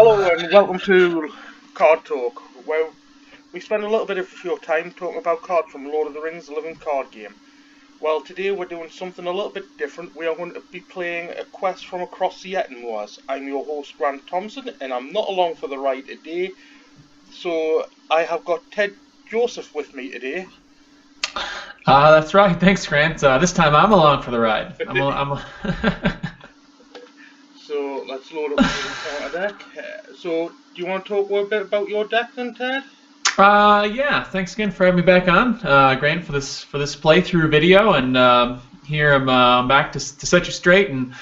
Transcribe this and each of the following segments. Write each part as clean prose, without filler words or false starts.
Hello and welcome to Card Talk, where we spend a little bit of your time talking about cards from Lord of the Rings, the living card game. Well, today we're doing something a little bit different. We are going to be playing a quest from across the Ettenmoors. I'm your host, Grant Thompson, and I'm not along for the ride today. So I have got Ted Joseph with me today. That's right. Thanks, Grant. This time I'm along for the ride. So let's load up the encounter deck. So do you want to talk a bit about your deck then, Ted? Yeah. Thanks again for having me back on, Grant, for this playthrough video. And here I'm back to set you straight and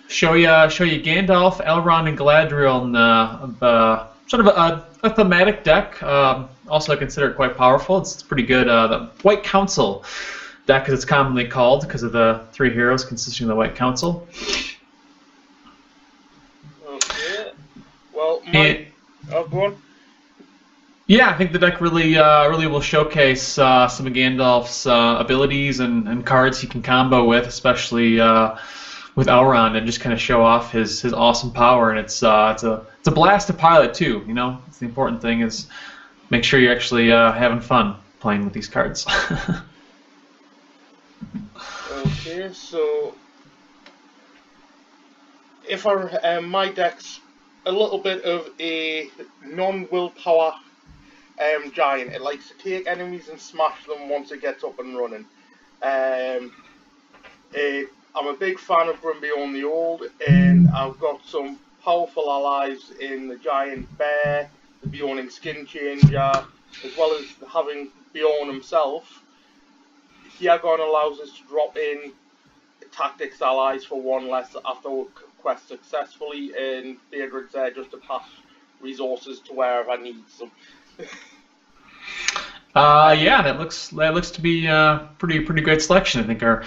show you Gandalf, Elrond, and Galadriel, and sort of a thematic deck. Also, I consider it quite powerful. It's pretty good. The White Council deck, as it's commonly called, because of the three heroes consisting of the White Council. Okay. Well, go on. Yeah, I think the deck really will showcase some of Gandalf's abilities and cards he can combo with, especially with Elrond, and just kind of show off his awesome power. And it's a blast to pilot too. You know, it's the important thing is make sure you're actually having fun playing with these cards. Okay, so if my deck's a little bit of a non-willpower giant. It likes to take enemies and smash them once it gets up and running. I'm a big fan of Grim Beyond the Old, and I've got some powerful allies in the Giant Bear, the Bjorning Skin Changer, as well as having Bjorn himself. Hyagon allows us to drop in tactics allies for one less after a quest successfully, and Beardred's there just to pass resources to wherever I need them. Yeah, that looks to be a pretty great selection. I think our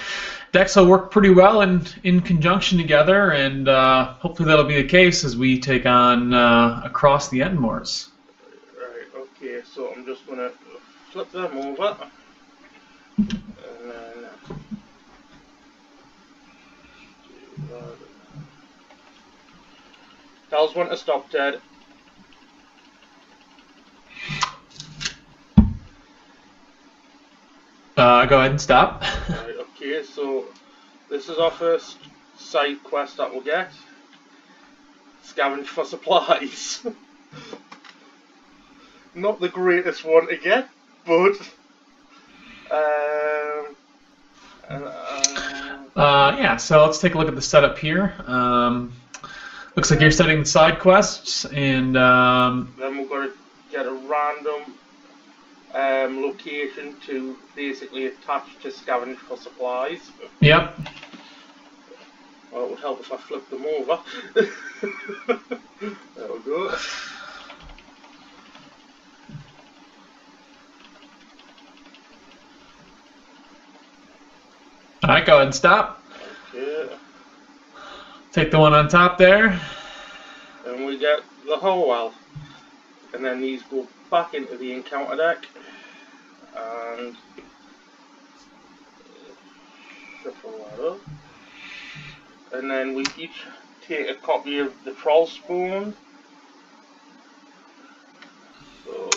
decks will work pretty well in conjunction together, and hopefully that'll be the case as we take on across the Ettenmoors. Right. Okay. So I'm just gonna flip them over, and then tells when to stop, Ted. Go ahead and stop. Right, okay, so this is our first side quest that we'll get. Scavenge for supplies. Not the greatest one to get, but yeah, so let's take a look at the setup here. Looks like you're setting the side quests, and then we're going to get a random location to basically attach to scavenge for supplies. Yep. Well, it would help if I flipped them over. There we go. Alright, go ahead and stop. Okay. Take the one on top there. And we get the Howell. And then these go back into the encounter deck. And shuffle that up. And then we each take a copy of the Troll Spoon. So,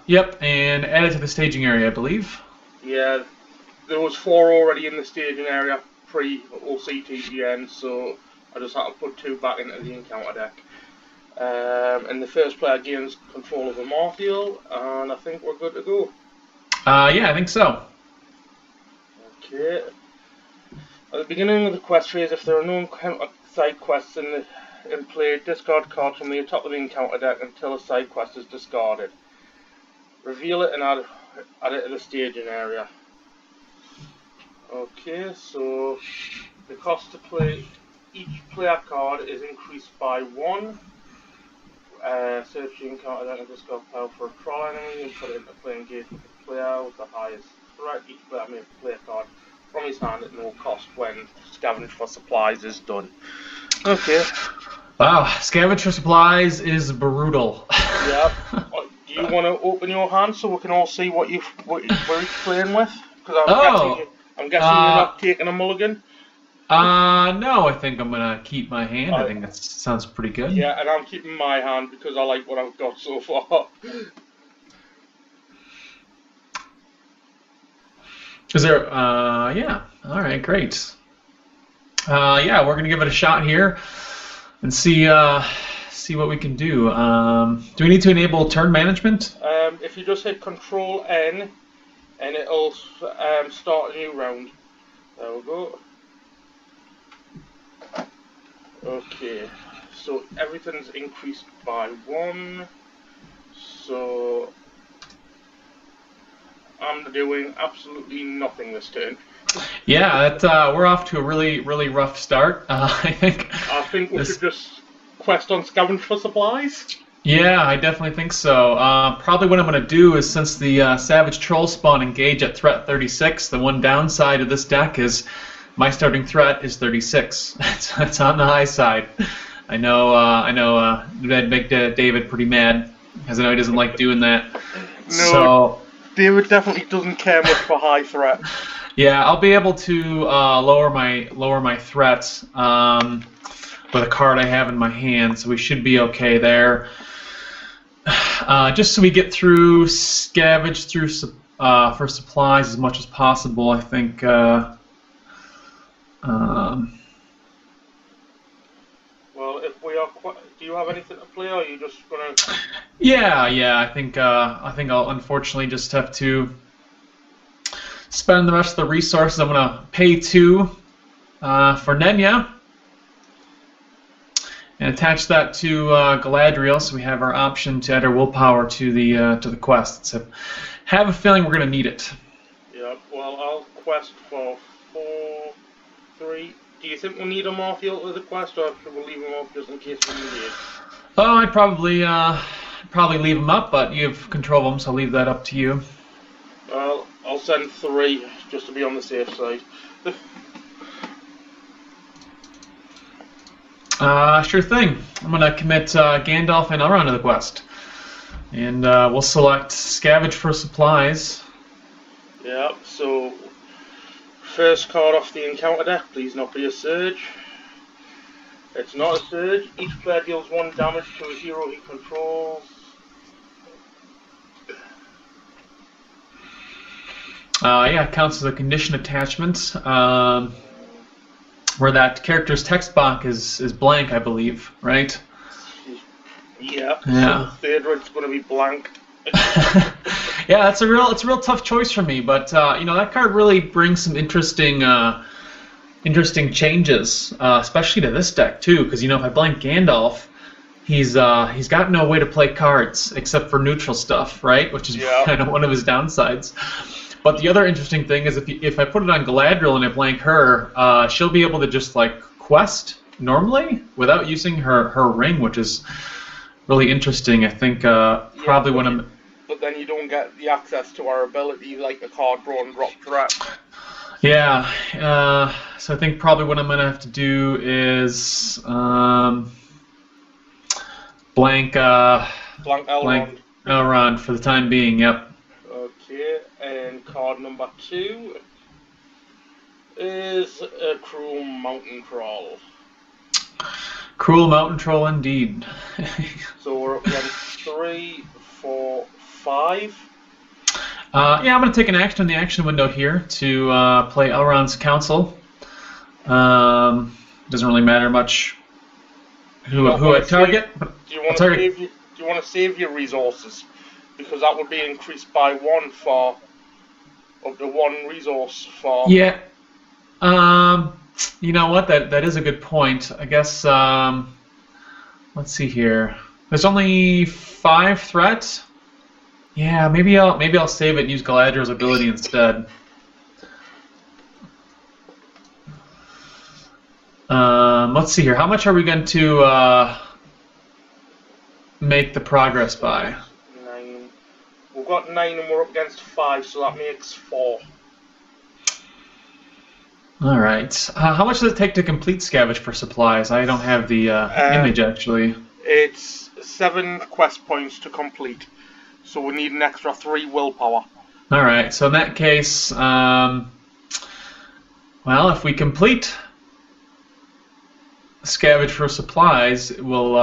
yep, and add it to the staging area, I believe. Yeah, there was 4 already in the staging area pre-OCTGN, so I just had to put 2 back into the encounter deck. And the first player gains control of a Martial, and I think we're good to go. Yeah, I think so. Okay. At the beginning of the quest phase, if there are no encounter side quests in play, discard cards from the top of the encounter deck until a side quest is discarded. Reveal it and add it to the staging area. Okay, so the cost to play each player card is increased by 1. Search the encounter deck and discard power for a troll enemy and put it into play engage with the player with the highest threat. Each player may play a card from his hand at no cost when scavenge for supplies is done. Okay. Wow, scavenge for supplies is brutal. Yeah. Do you want to open your hand so we can all see what you're playing with? Because I'm guessing you're not taking a mulligan. No, I think I'm gonna keep my hand. I think that sounds pretty good. Yeah, and I'm keeping my hand because I like what I've got so far. Is there? Yeah. All right, great. Yeah, we're gonna give it a shot here and see what we can do. Do we need to enable turn management? If you just hit Control N, and it'll start a new round. There we go. Okay, so everything's increased by 1. So I'm doing absolutely nothing this turn. Yeah, we're off to a really, really rough start. I think we should just quest on scavenge for supplies. Yeah, I definitely think so. Probably what I'm going to do is, since the Savage Troll spawn engage at threat 36, the one downside of this deck is my starting threat is 36. It's on the high side. I know that'd make David pretty mad, because I know he doesn't like doing that. No, so, David definitely doesn't care much for high threat. Yeah, I'll be able to lower my threats with a card I have in my hand, so we should be okay there. Just so we get through scavenge through for supplies as much as possible, I think. Well, if we are, do you have anything to play, or are you just gonna? Yeah. I think I'll unfortunately just have to spend the rest of the resources. I'm gonna pay 2 for Nenya. And attach that to Galadriel, so we have our option to add our willpower to the quest. So, have a feeling we're going to need it. Yeah. Well, I'll quest for 4, 3. Do you think we'll need them off to the quest, or should we leave them off just in case we need it? Oh, I'd probably leave them up, but you have control of them, so I'll leave that up to you. Well, I'll send 3 just to be on the safe side. Sure thing. I'm going to commit Gandalf and Elrond to the quest. And we'll select Scavenge for supplies. Yeah, so first card off the encounter deck, please not be a Surge. It's not a Surge. Each player deals 1 damage to a hero he controls. Yeah, it counts as a condition attachment. Where that character's text box is blank, I believe, right? Yeah. So Theodred's going to be blank. Yeah, it's a real tough choice for me, but that card really brings some interesting changes, especially to this deck too. Because if I blank Gandalf, he's got no way to play cards except for neutral stuff, right? Which is kind of one of his downsides. But the other interesting thing is if I put it on Galadriel and I blank her, she'll be able to just quest normally without using her ring, which is really interesting. I think probably when I'm. But then you don't get the access to our ability like the card draw and drop threat. Yeah. So I think probably what I'm gonna have to do is blank Elrond for the time being. Yep. Okay, and card number 2 is a Cruel Mountain Troll. Cruel Mountain Troll indeed. So we're up against 3, 4, 5. Yeah, I'm going to take an action in the action window here to play Elrond's Council. Doesn't really matter much who I target. Do you want to save your resources? Because that would be increased by 1 for up to 1 resource for. Yeah. You know what? That is a good point. I guess. Let's see here. There's only 5 threats. Yeah, maybe I'll save it and use Galadriel's ability instead. Let's see here. How much are we going to make the progress by? 9. We've got 9 and we're up against 5, so that makes 4. All right. How much does it take to complete Scavenge for supplies? I don't have the image actually. It's 7 quest points to complete, so we need an extra 3 willpower. All right. So in that case, well, if we complete scavenge for supplies will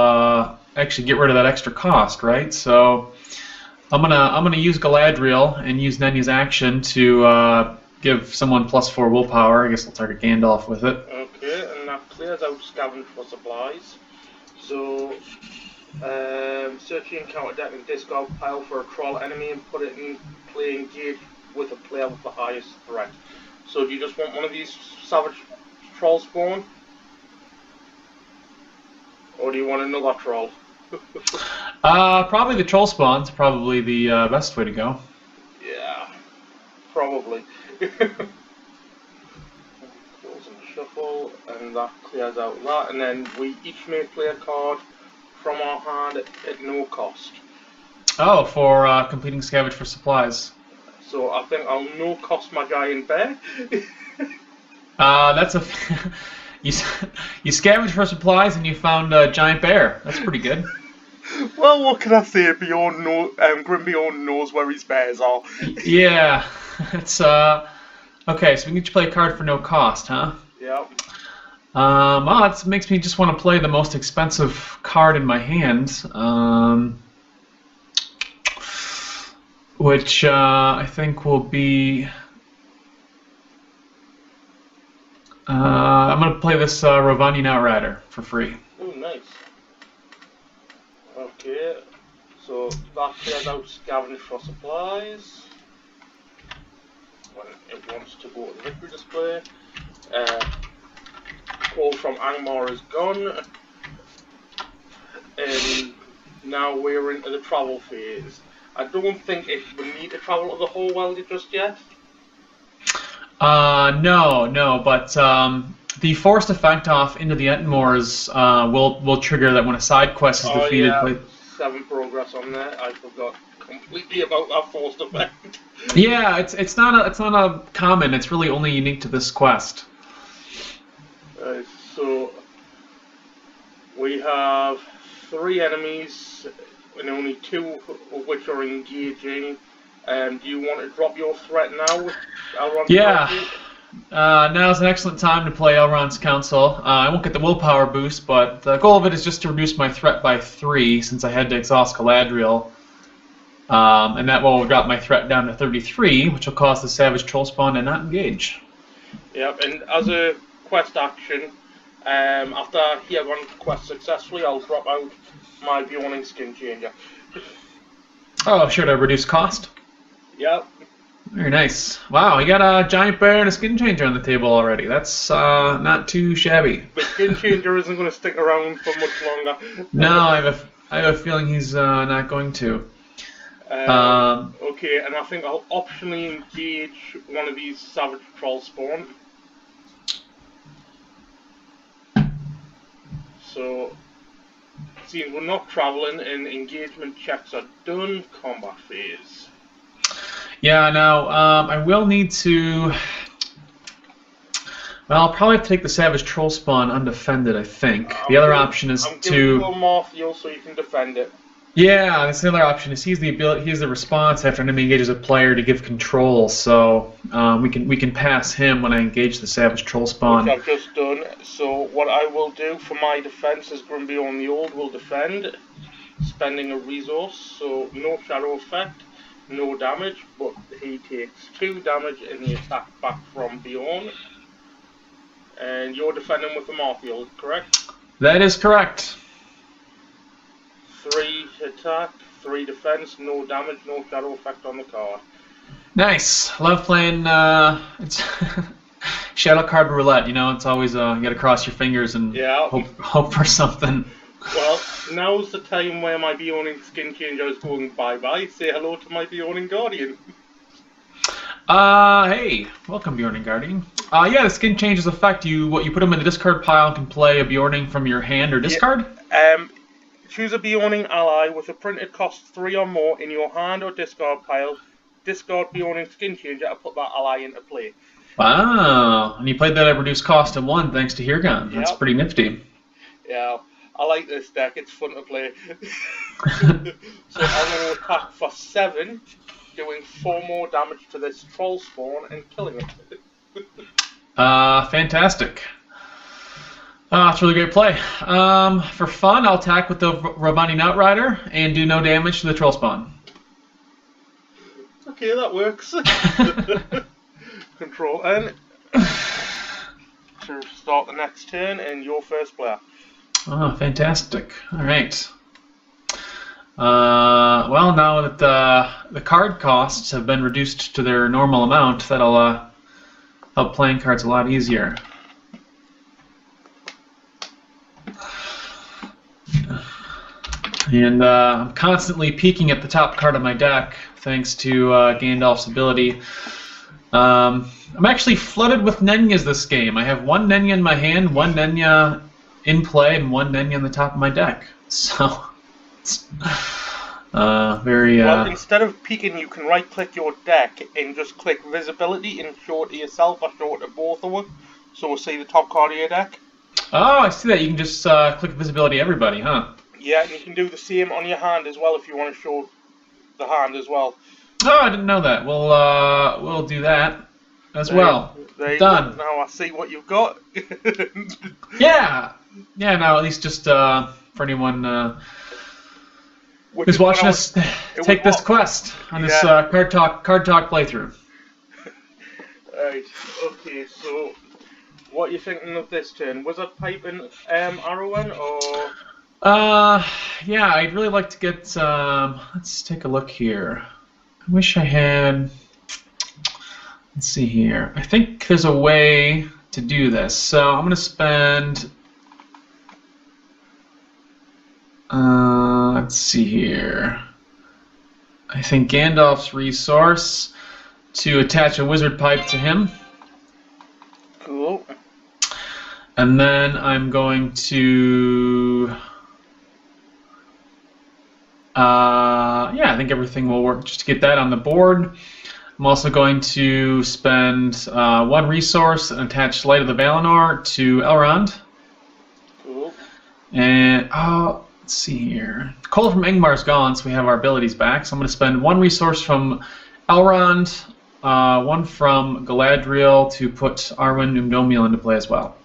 actually get rid of that extra cost, right? So I'm gonna use Galadriel and use Nenya's action to give someone +4 willpower. I guess I'll target Gandalf with it. Okay, and that clears out scavenge for supplies. So, search your encounter deck and discard pile for a troll enemy and put it in play engage with a player with the highest threat. So, do you just want one of these savage troll spawn? Or do you want another troll? Probably the troll spawn's probably the best way to go. Yeah, probably. Close and shuffle, and that clears out that, and then we each may play a card from our hand at no cost. Oh, for completing scavenge for supplies. So I think I'll no cost my giant bear. That's a you scavenged for supplies and you found a giant bear. That's pretty good. Well, what can I say? Grim Beyond knows where his bears are. Yeah, it's okay. So we can each play a card for no cost, huh? Yeah. Well, that makes me just want to play the most expensive card in my hand, which I think will be. I'm gonna play this Rovanian Outrider for free. Oh, nice. Okay, so that clears out scavenge for supplies. When it wants to go to the victory display. Call from Angmar is gone. And now we're into the travel phase. I don't think we need to travel to the whole world just yet. No, but the forced effect off into the Ettenmoors will trigger that when a side quest is defeated. Oh yeah, 7 progress on there. I forgot completely about that forced effect. Yeah, it's not a common. It's really only unique to this quest. So we have 3 enemies, and only 2 of which are engaging. Do you want to drop your threat now? Yeah. Now's an excellent time to play Elrond's Council. I won't get the willpower boost, but the goal of it is just to reduce my threat by 3, since I had to exhaust Galadriel. And that will drop my threat down to 33, which will cause the Savage Troll Spawn to not engage. Yep, and as a quest action, after he had run quest successfully, I'll drop out my Bjorning Skin Changer. Oh, sure, to reduce cost? Yep. Very nice. Wow, you got a giant bear and a skin changer on the table already. That's not too shabby. The skin changer isn't going to stick around for much longer. No, I have a feeling he's not going to. Okay, and I think I'll optionally engage one of these Savage Troll Spawn. So, seeing we're not travelling and engagement checks are done, combat phase. Yeah, now, I will need to... Well, I'll probably have to take the Savage Troll Spawn undefended, I think. The other option is I'm to... giving you a Marthiel so you can defend it. Yeah, that's the other option. Is he has the response after an enemy engages a player to give control, so we can pass him when I engage the Savage Troll Spawn. Which I've just done. So what I will do for my defense is Grimbion the Old will defend, spending a resource, so no shadow effect, no damage, but he takes 2 damage in the attack back from Bjorn. And you're defending with the Marthiel, correct? That is correct. 3 attack, 3 defense, no damage, no shadow effect on the card. Nice. Love playing. It's shadow card roulette. You know, it's always you got to cross your fingers and hope for something. Well, now's the time where my Bjorning Skin Changer is going bye-bye. Say hello to my Bjorning Guardian. Hey, welcome Bjorning Guardian. Yeah, the skin changes affect you. What you put them in the discard pile and can play a Bjorning from your hand or discard. Choose a Bjorning ally with a printed cost 3 or more in your hand or discard pile. Discard Bjorning Skin Changer and put that ally into play. Wow, and you played that at reduced cost of 1 thanks to Hero Gandalf. That's pretty nifty. Yeah, I like this deck. It's fun to play. So I'm going to attack for 7, doing 4 more damage to this troll spawn and killing it. Fantastic. It's a really great play. For fun, I'll attack with the Ravani Outrider and do no damage to the troll spawn. Okay, that works. Control N to start the next turn, and your first player. Oh, fantastic. All right. Well, now that the card costs have been reduced to their normal amount, that'll help playing cards a lot easier. And I'm constantly peeking at the top card of my deck, thanks to Gandalf's ability. I'm actually flooded with Nenyas this game. I have one Nenya in my hand, one Nenya in play, and one Nenya on the top of my deck. So, it's very... Well, instead of peeking, you can right-click your deck and just click Visibility and show it to yourself or show it to both of us. So we'll see the top card of your deck. Oh, I see that. You can just click Visibility everybody, huh? Yeah, and you can do the same on your hand as well if you want to show the hand as well. Oh, I didn't know that. We'll do that as well. There you Done. go. Now I see what you've got. Yeah. Yeah. Now at least just for anyone who's watching us take this quest on this card talk playthrough. Right. Okay. So, what are you thinking of this turn? Wizard Pipe and Arrowin, or? Yeah, I'd really like to get, let's take a look here. I wish I had, let's see here. I think there's a way to do this. So I'm going to spend, let's see here. I think Gandalf's resource to attach a wizard pipe to him. Cool. And then I'm going to... yeah, I think everything will work just to get that on the board. I'm also going to spend one resource and attach Light of the Valinor to Elrond. Cool. And, let's see here. Cold from Angmar's gone, so we have our abilities back. So I'm going to spend one resource from Elrond, one from Galadriel to put Arwen Umdomiel into play as well.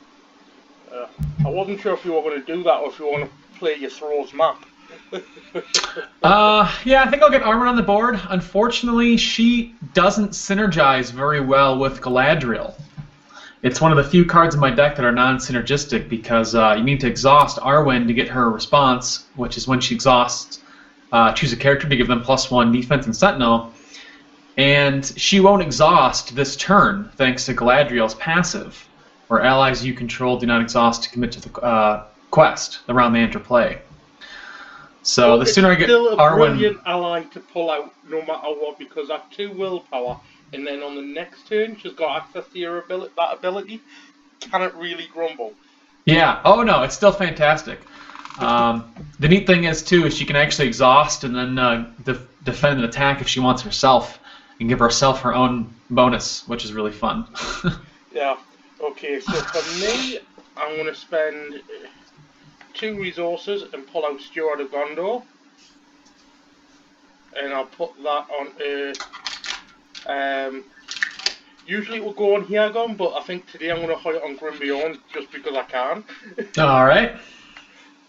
I wasn't sure if you were going to do that or if you want to play your Thrall's map. Yeah, I think I'll get Arwen on the board. Unfortunately, she doesn't synergize very well with Galadriel. It's one of the few cards in my deck that are non-synergistic because you need to exhaust Arwen to get her response, which is when she exhausts, choose a character to give them +1 defense and Sentinel. And she won't exhaust this turn thanks to Galadriel's passive, where allies you control do not exhaust to commit to the quest, the round they enter play. So well, the sooner I get Arwen... It's still a Arwen... brilliant ally to pull out no matter what, because that 2 willpower, and then on the next turn she's got access to your that ability. Can it really grumble? Yeah. Oh no, it's still fantastic. The neat thing is too is she can actually exhaust and then defend an attack if she wants herself, and give herself her own bonus, which is really fun. Yeah. Okay. So for me, I'm going to spend 2 resources and pull out Steward of Gondor, and I'll put that on. Usually it will go on Hero, but I think today I'm going to hide it on Grimbeorn just because I can. All right.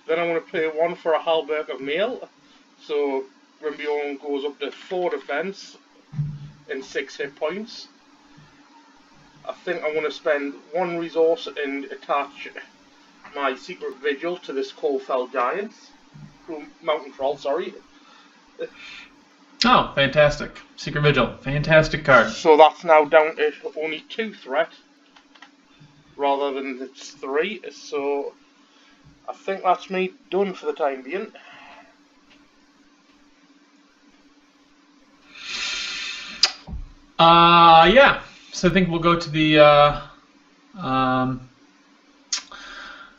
Then I'm going to play 1 for a Halberg of Mail, so Grimbeorn goes up to 4 defense and 6 hit points. I think I'm going to spend 1 resource and attach my Secret Vigil to this Coalfell Giant, Mountain Troll, sorry. Oh, fantastic. Secret Vigil. Fantastic card. So that's now down to only 2 threat, rather than it's 3, so I think that's me done for the time being. Yeah. So I think we'll go to the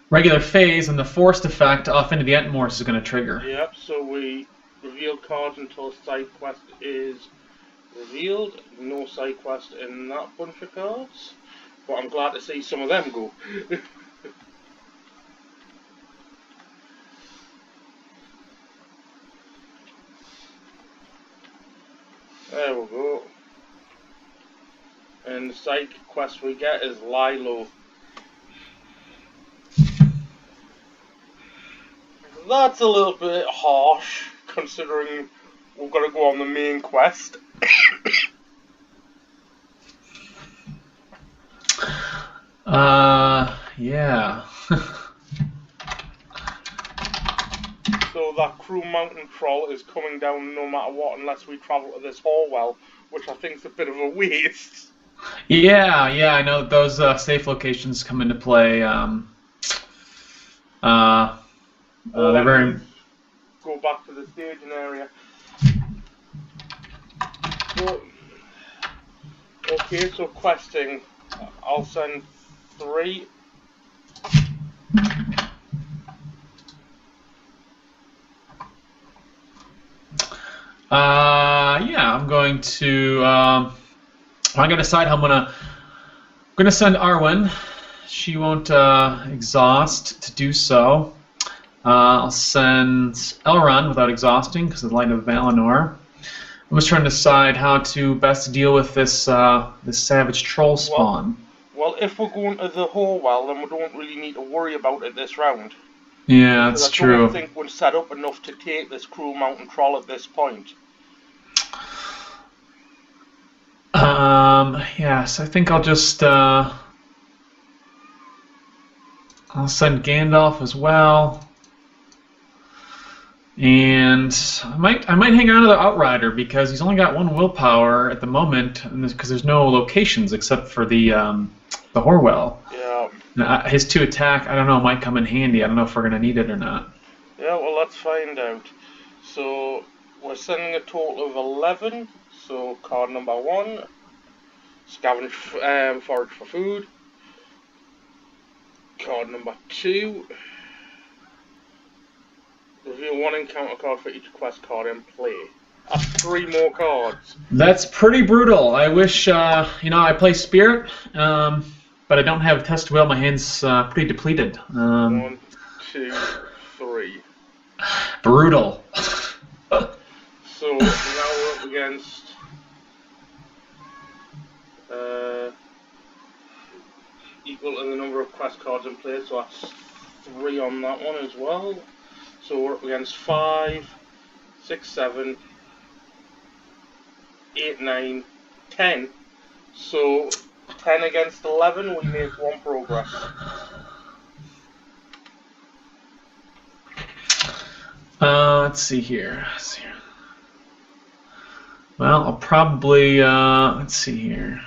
regular phase, and the forced effect off into the Ettenmoors is going to trigger. Yep, so we reveal cards until side quest is revealed. No side quest in that bunch of cards, but I'm glad to see some of them go. There we go. And the side quest we get is Lie Low. That's a little bit harsh, considering we've got to go on the main quest. Yeah. So that Crew Mountain Troll is coming down no matter what, unless we travel to this Hallwell, which I think is a bit of a waste. Yeah, I know that those safe locations come into play. They're very... Go back to the staging area. So, okay, so questing. I'll send 3. Yeah, I'm going to. I'm gonna decide how I'm gonna send Arwen. She won't exhaust to do so. I'll send Elrond without exhausting because of the Light of Valinor. I'm just trying to decide how to best deal with this this savage troll spawn. Well, if we're going to the Hallwell, then we don't really need to worry about it this round. Yeah, that's true. I don't think we're set up enough to take this Cruel Mountain Troll at this point. Yes, I think I'll just I'll send Gandalf as well. And I might hang on to the Outrider because he's only got 1 willpower at the moment, because there's no locations except for the Horwell. Yeah. Now, his 2 attack, I don't know, might come in handy. I don't know if we're gonna need it or not. Yeah, well, let's find out. So we're sending a total of 11. So card number 1, scavenge forage for food. Card number 2. Reveal 1 encounter card for each quest card in play. That's 3 more cards. That's pretty brutal. I wish, I play Spirit, but I don't have Test Will. My hand's pretty depleted. 1, 2, 3. Brutal. So now we're up against equal to the number of quest cards in play, so that's 3 on that one as well. So we're up against 5, 6, 7, 8, 9, 10. So 10 against 11, we make 1 progress. Let's see here. Well, I'll probably let's see here.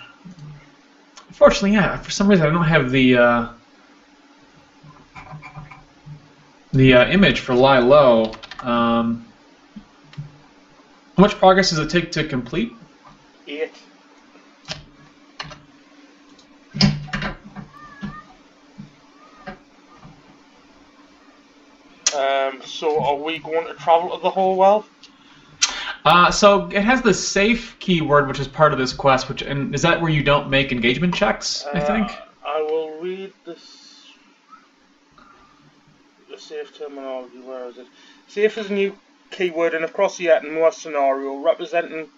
Unfortunately, yeah, for some reason I don't have the image for lie low. How much progress does it take to complete? 8. So are we going to travel to the Hallwell? So it has the safe keyword, which is part of this quest. And is that where you don't make engagement checks? I think. I will read this. The safe terminology. Where is it? Safe is a new keyword in across the Ettenmoors scenario, representing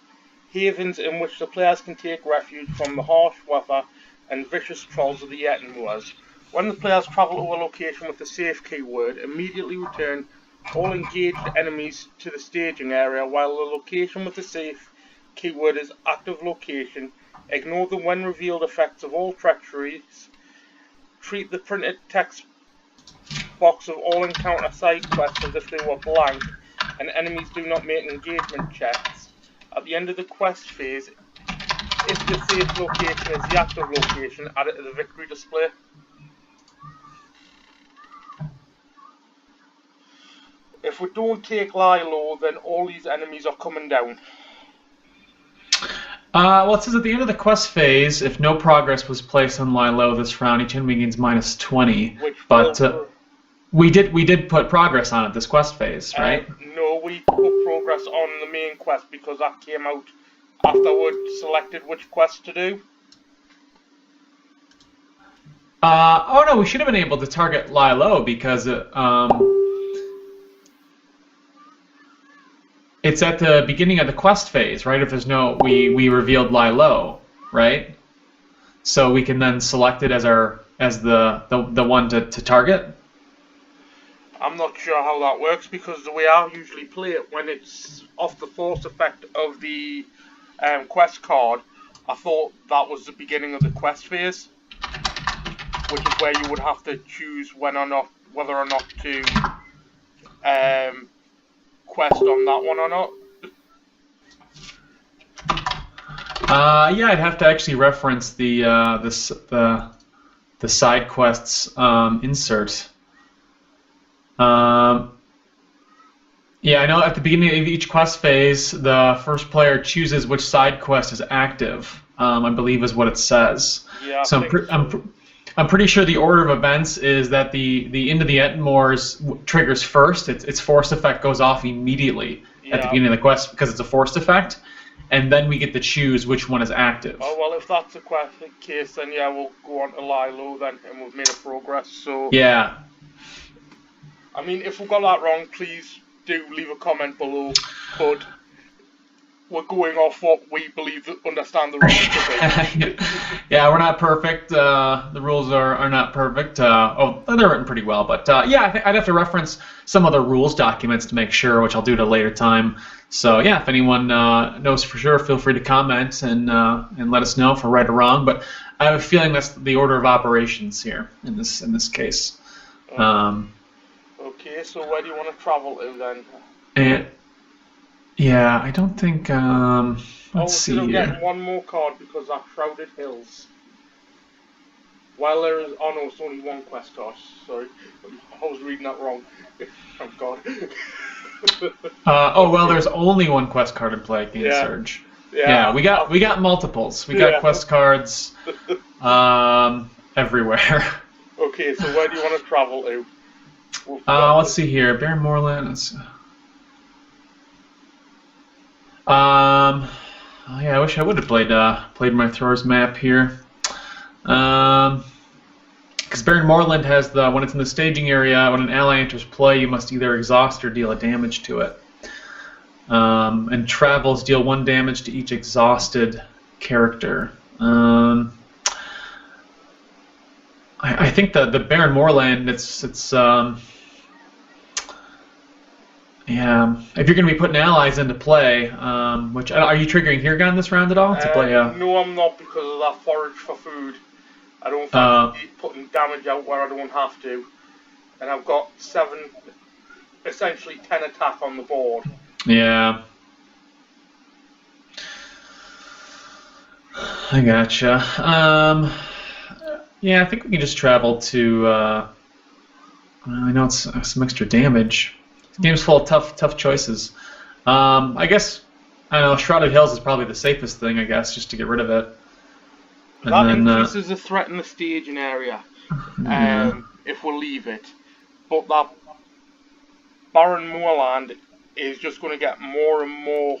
havens in which the players can take refuge from the harsh weather and vicious trolls of the Ettenmoors. When the players travel to a location with the safe keyword, immediately return all engaged enemies to the staging area, while the location with the safe keyword is active location. Ignore the when revealed effects of all treacheries. Treat the printed text box of all encounter side quests as if they were blank, and enemies do not make engagement checks. At the end of the quest phase, if the safe location is the active location, add it to the victory display. If we don't take lie low, then all these enemies are coming down. Well, it says at the end of the quest phase, if no progress was placed on lie low this round, each enemy gains -20. But we did put progress on it this quest phase, right? No, we put progress on the main quest because that came out after we'd selected which quest to do. Oh no, we should have been able to target lie low because it's at the beginning of the quest phase, right? If there's no, we revealed lie low, right? So we can then select it as the one to target. I'm not sure how that works because the way I usually play it, when it's off the force effect of the quest card, I thought that was the beginning of the quest phase, which is where you would have to choose whether or not to quest on that one or not. Yeah, I'd have to actually reference the side quests insert. Yeah, I know at the beginning of each quest phase, the first player chooses which side quest is active. I believe is what it says. Yeah, So I'm pretty sure the order of events is that the Into the Ettenmoors triggers first. Its force effect goes off immediately at the beginning of the quest because it's a forced effect, and then we get to choose which one is active. Oh well, if that's the case, then yeah, we'll go on to lie low then, and we've made a progress. So yeah. I mean, if we got that wrong, please do leave a comment below. But we're going off what we believe understand the rules to be. Yeah, we're not perfect. The rules are not perfect. They're written pretty well, but yeah, I think I'd have to reference some other rules documents to make sure, which I'll do at a later time. So yeah, if anyone knows for sure, feel free to comment and let us know if we're right or wrong. But I have a feeling that's the order of operations here in this case. Okay, so where do you want to travel to then? And yeah, I don't think. Let's see here. Getting one more card because of Shrouded Hills. While there is, oh no, it's only one quest card. Sorry, I was reading that wrong. Oh God. Oh well, there's only one quest card in play. Game Surge. Yeah, we got multiples. We got quest cards everywhere. Okay, so where do you want to travel to? Let's see here. Barren Moorland. Yeah, I wish I would have played my Throwers map here. Because Barren Moorland has when it's in the staging area, when an ally enters play, you must either exhaust or deal a damage to it. And travels deal 1 damage to each exhausted character. I think the Barren Moorland, it's yeah, if you're going to be putting allies into play, which are you triggering Hero Gandalf this round at all to play? No, I'm not because of that forage for food. I don't fancy putting damage out where I don't have to, and I've got essentially 10 attack on the board. Yeah. I gotcha. Yeah, I think we can just travel to. I know it's some extra damage. This game's full of tough choices. I guess I don't know. Shrouded Hills is probably the safest thing, I guess, just to get rid of it. And that increases the threat in the staging area if we leave it. But that Barren Moorland is just going to get more and more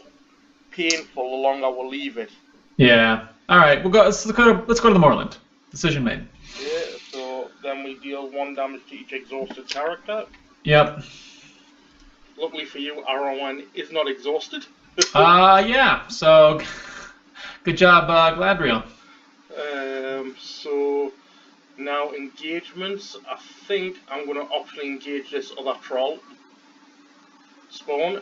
painful the longer we leave it. Yeah. All right. Let's go to the Moorland. Decision made. Yeah. So then we deal 1 damage to each exhausted character. Yep. Luckily for you, Arwen is not exhausted. Yeah. So good job, Gladriel. So now engagements. I think I'm going to optionally engage this other troll. Spawn.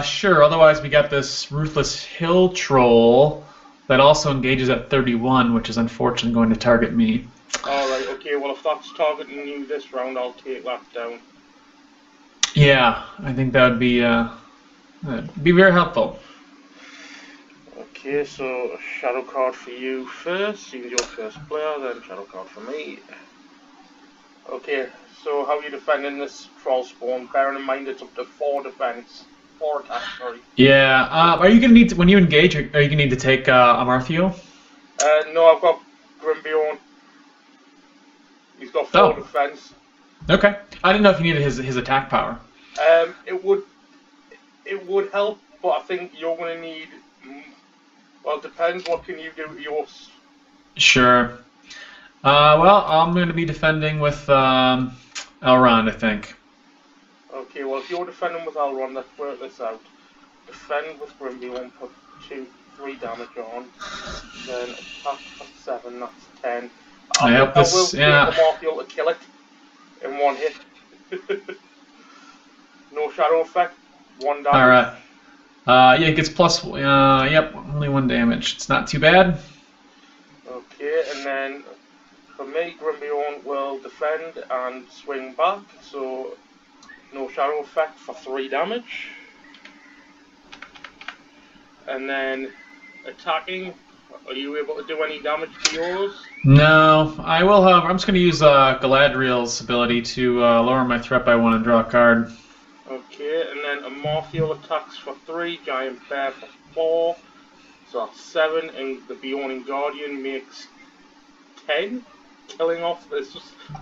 Sure. Otherwise, we got this Ruthless Hill Troll that also engages at 31, which is unfortunately going to target me. Alright, okay, well if that's targeting you this round, I'll take that down. Yeah, I think that would be very helpful. Okay, so a shadow card for you first, seeing your first player, then shadow card for me. Okay, so how are you defending this troll spawn? Bearing in mind it's up to 4 defense. 4 attacks, sorry. Yeah, are you going to need to, when you engage, are you going to need to take Amarthio? No, I've got Grimbiorn. He's got 4 defense. Okay. I didn't know if you needed his attack power. It would help, but I think you're going to need... Well, it depends. What can you do with yours? Sure. Well, I'm going to be defending with Elrond, I think. Okay, well, if you're defending with Elrond, let's work this out. Defend with Grimby, 3 damage on. Then attack for 7, that's 10. I hope this, yeah. I'll to kill it. in one hit. No shadow effect, 1 damage. Alright. Yeah, it gets plus, yep, only 1 damage. It's not too bad. Okay, and then for me, Grimbeorn will defend and swing back, so no shadow effect for 3 damage. And then attacking, are you able to do any damage to yours? No, I will, however, I'm just going to use Galadriel's ability to lower my threat by 1 and draw a card. Okay, and then a Martial attacks for 3, Giant Bear for 4, so that's 7, and the Bjorn Guardian makes 10, killing off this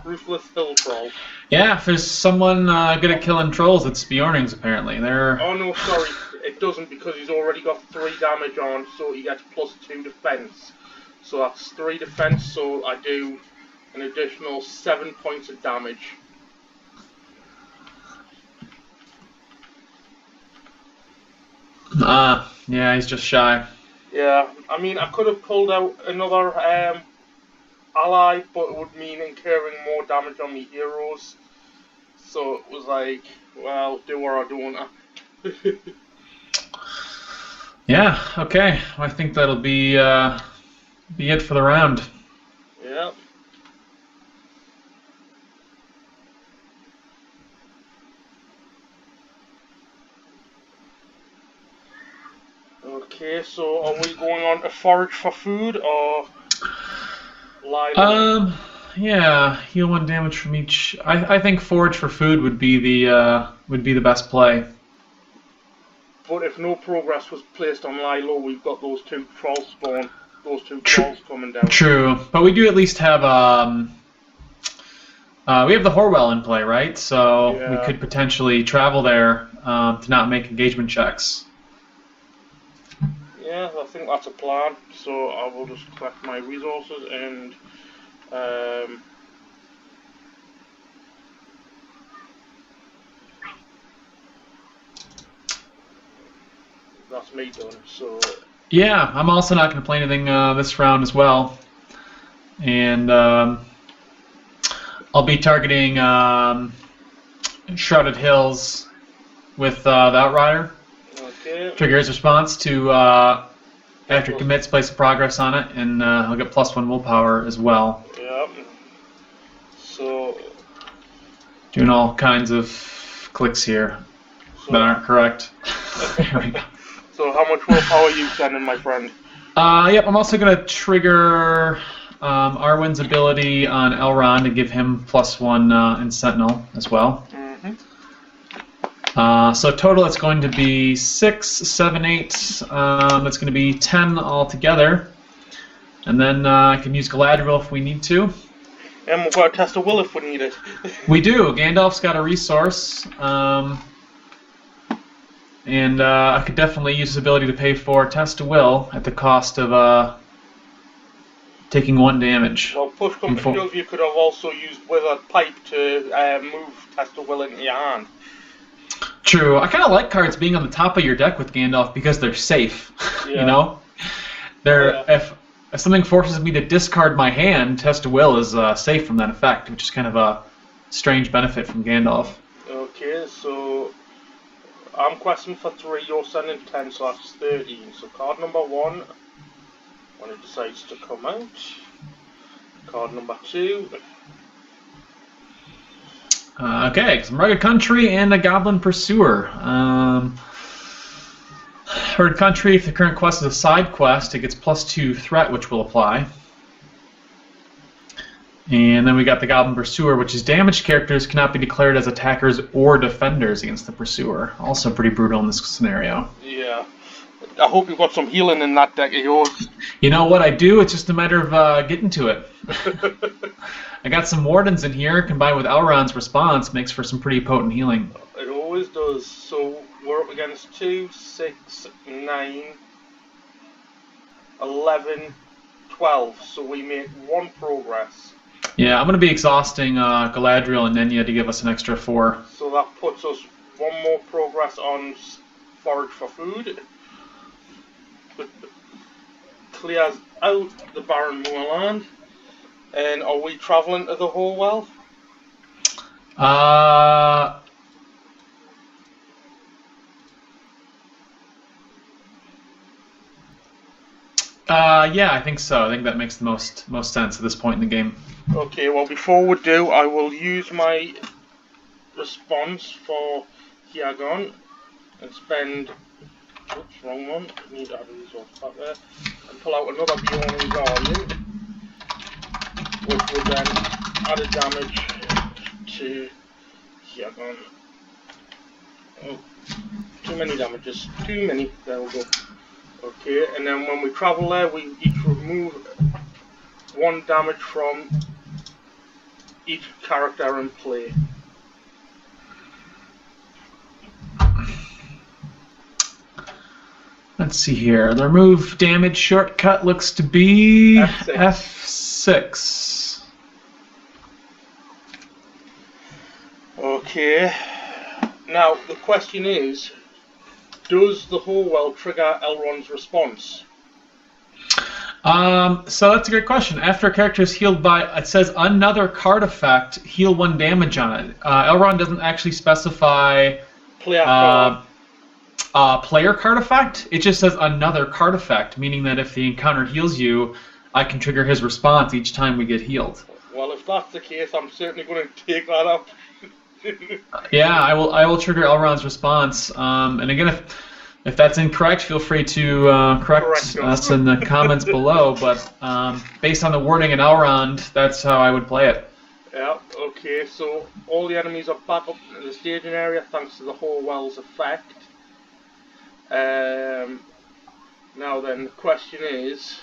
ruthless hill troll. Yeah, if there's someone good at killing trolls, it's Bjornings apparently. They're... Oh no, sorry, it doesn't because he's already got 3 damage on, so he gets plus 2 defense. So that's 3 defense, so I do an additional 7 points of damage. Yeah, he's just shy. Yeah, I mean, I could have pulled out another ally, but it would mean incurring more damage on me heroes. So it was like, well, do or I don't. Yeah, okay. I think that'll be it for the round. Yeah. Okay, so are we going on to forage for food or lie? Yeah, heal 1 damage from each. I think forage for food would be the best play. But if no progress was placed on lie low, we've got those 2 trolls spawn, those 2 trolls coming down. True, but we do at least have we have the Horwell in play, right? So Yeah. we could potentially travel there to not make engagement checks. Yeah, I think that's a plan. So I will just collect my resources and that's me done. So Yeah, I'm also not going to play anything this round as well, and I'll be targeting Shrouded Hills with the Outrider. okay. Trigger his response to after he commits, place a progress on it, and he'll get +1 willpower as well. Yeah. So Doing all kinds of clicks here that aren't correct. There we go. So how much willpower are you sending, my friend? Yep, I'm also going to trigger Arwen's ability on Elrond to give him +1 in Sentinel as well. So total it's going to be 6, 7, 8. That's going to be 10 altogether. And then I can use Galadriel if we need to. And we've got to test a will if we need it. We do. Gandalf's got a resource. And I could definitely use his ability to pay for Test a Will at the cost of taking 1 damage. Well, push come to shove, you could have also used Withered Pipe to move Test a Will into your hand. True. I kind of like cards being on the top of your deck with Gandalf because they're safe. Yeah. You know, if something forces me to discard my hand, Test a Will is safe from that effect, which is kind of a strange benefit from Gandalf. Okay, so I'm questing for 3. You're sending 10, so that's 13. So card number 1, when it decides to come out. Card number 2. Okay, some Rugged Country and a Goblin Pursuer. Rugged Country, if the current quest is a side quest, it gets +2 threat, which will apply. And then we got the Goblin Pursuer, which is damaged characters cannot be declared as attackers or defenders against the Pursuer. Also pretty brutal in this scenario. Yeah. I hope you've got some healing in that deck of yours. You know what I do? It's just a matter of getting to it. I got some Wardens in here, combined with Elrond's response, makes for some pretty potent healing. It always does. So we're up against 2, 6, 9, 11, 12. So we make 1 progress. Yeah, I'm going to be exhausting Galadriel and Nenya to give us an extra 4. So that puts us 1 more progress on forage for food. Clears out the barren moorland. And are we travelling to the Horwell? Yeah, I think so. I think that makes the most sense at this point in the game. Okay, well, before we do, I will use my response for Hiagon and spend. Oops, wrong one. Need to add a resource back there. And pull out another Bjorn Guardian, which will then add a damage to Hiagon. Oh, too many damages. Too many. There we go. Okay, and then when we travel there, we each remove 1 damage from each character in play. Let's see here. The remove damage shortcut looks to be F6. Okay. Now, the question is, does the whole world trigger Elrond's response? So that's a great question. After a character is healed by, it says another card effect, heal 1 damage on it. Elrond doesn't actually specify player card effect. It just says another card effect, meaning that if the encounter heals you, I can trigger his response each time we get healed. Well, if that's the case, I'm certainly going to take that up. Yeah, I will trigger Elrond's response. And again, if that's incorrect, feel free to correct us in the comments below. But based on the wording in Elrond, that's how I would play it. Yeah. Okay. So all the enemies are back up in the staging area thanks to the whole well's effect. Now then, the question is,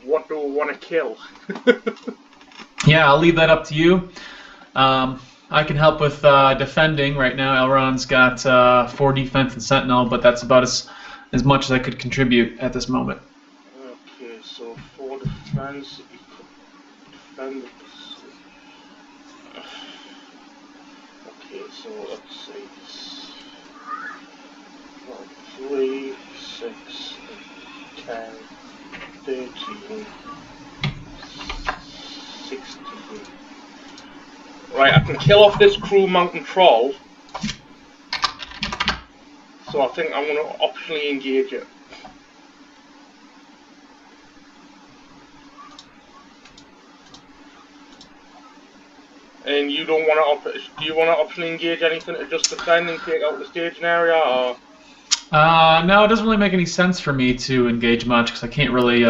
what do we want to kill? Yeah, I'll leave that up to you. I can help with defending. Right now, Elrond's got 4 defense and Sentinel, but that's about as much as I could contribute at this moment. Okay, so 4 defense, you could defend the... Okay, so let's see. 3, 6, 10, 13, 16. Right, I can kill off this Cruel Mountain Troll. So I think I'm going to optionally engage it. And you don't want to do you want to optionally engage anything to just defend and take out the staging area, or? No, it doesn't really make any sense for me to engage much because I can't really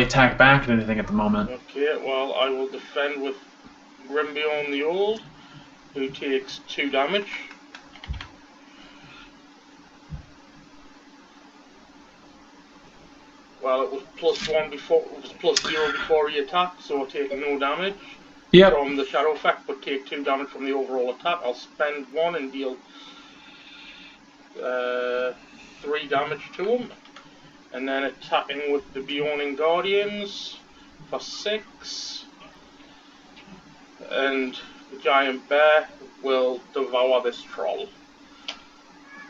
attack back at anything at the moment. Okay, well I will defend with Grimbeorn the Old, who takes 2 damage. Well, it was +1 before, it was +0 before he attacked, so I'll take no damage from the shadow effect, but take 2 damage from the overall attack. I'll spend 1 and deal 3 damage to him, and then attacking with the Bjorn Guardians for 6, and the giant bear will devour this troll.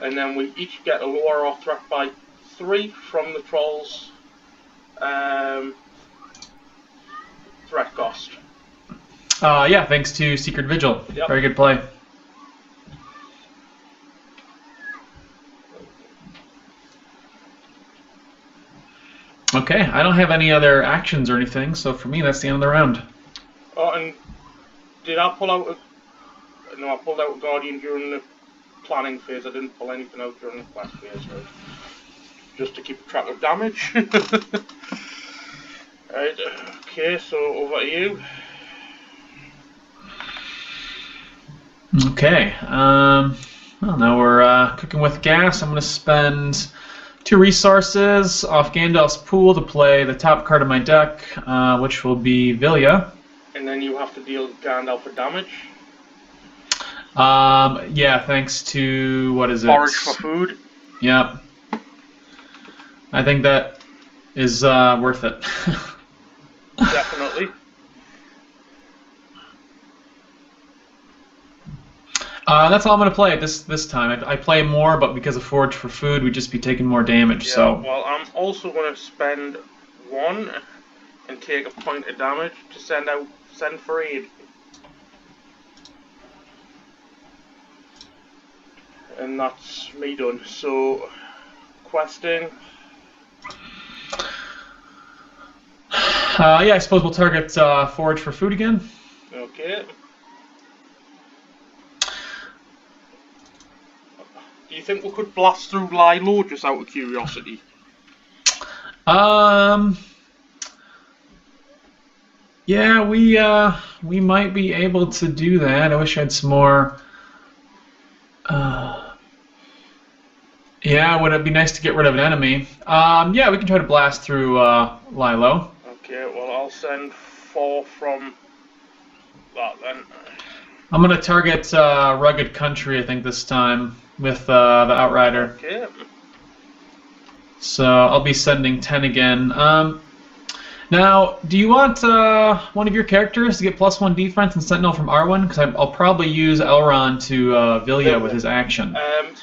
And then we each get a lower our threat by 3 from the troll's threat cost. Yeah, thanks to Secret Vigil. Yep. Very good play. Okay, I don't have any other actions or anything, so for me that's the end of the round. Oh, and did I pull out no, I pulled out a Guardian during the planning phase. I didn't pull anything out during the quest phase, so just to keep track of damage. Right, okay, so over to you. Okay, well now we're cooking with gas. I'm going to spend 2 resources off Gandalf's pool to play the top card of my deck, which will be Vilya. And then you have to deal Gandalf with damage. Yeah, thanks to, what is it? Forage for food. Yep. I think that is worth it. Definitely. That's all I'm going to play this time. I play more, but because of Forage for Food, we'd just be taking more damage. Yeah, so. Well, I'm also going to spend 1 and take a point of damage to send for aid. And that's me done. So, questing. Yeah, I suppose we'll target forage for food again. Okay. Do you think we could blast through Lilo, just out of curiosity? Yeah, we might be able to do that. I wish I had some more. Yeah, would it be nice to get rid of an enemy? Yeah, we can try to blast through Lilo. Okay, well I'll send 4 from that then. I'm gonna target Rugged Country, I think, this time with the Outrider. Okay. So I'll be sending 10 again. Now, do you want one of your characters to get +1 defense and Sentinel from Arwen? Because I'll probably use Elrond to Vilya with his action.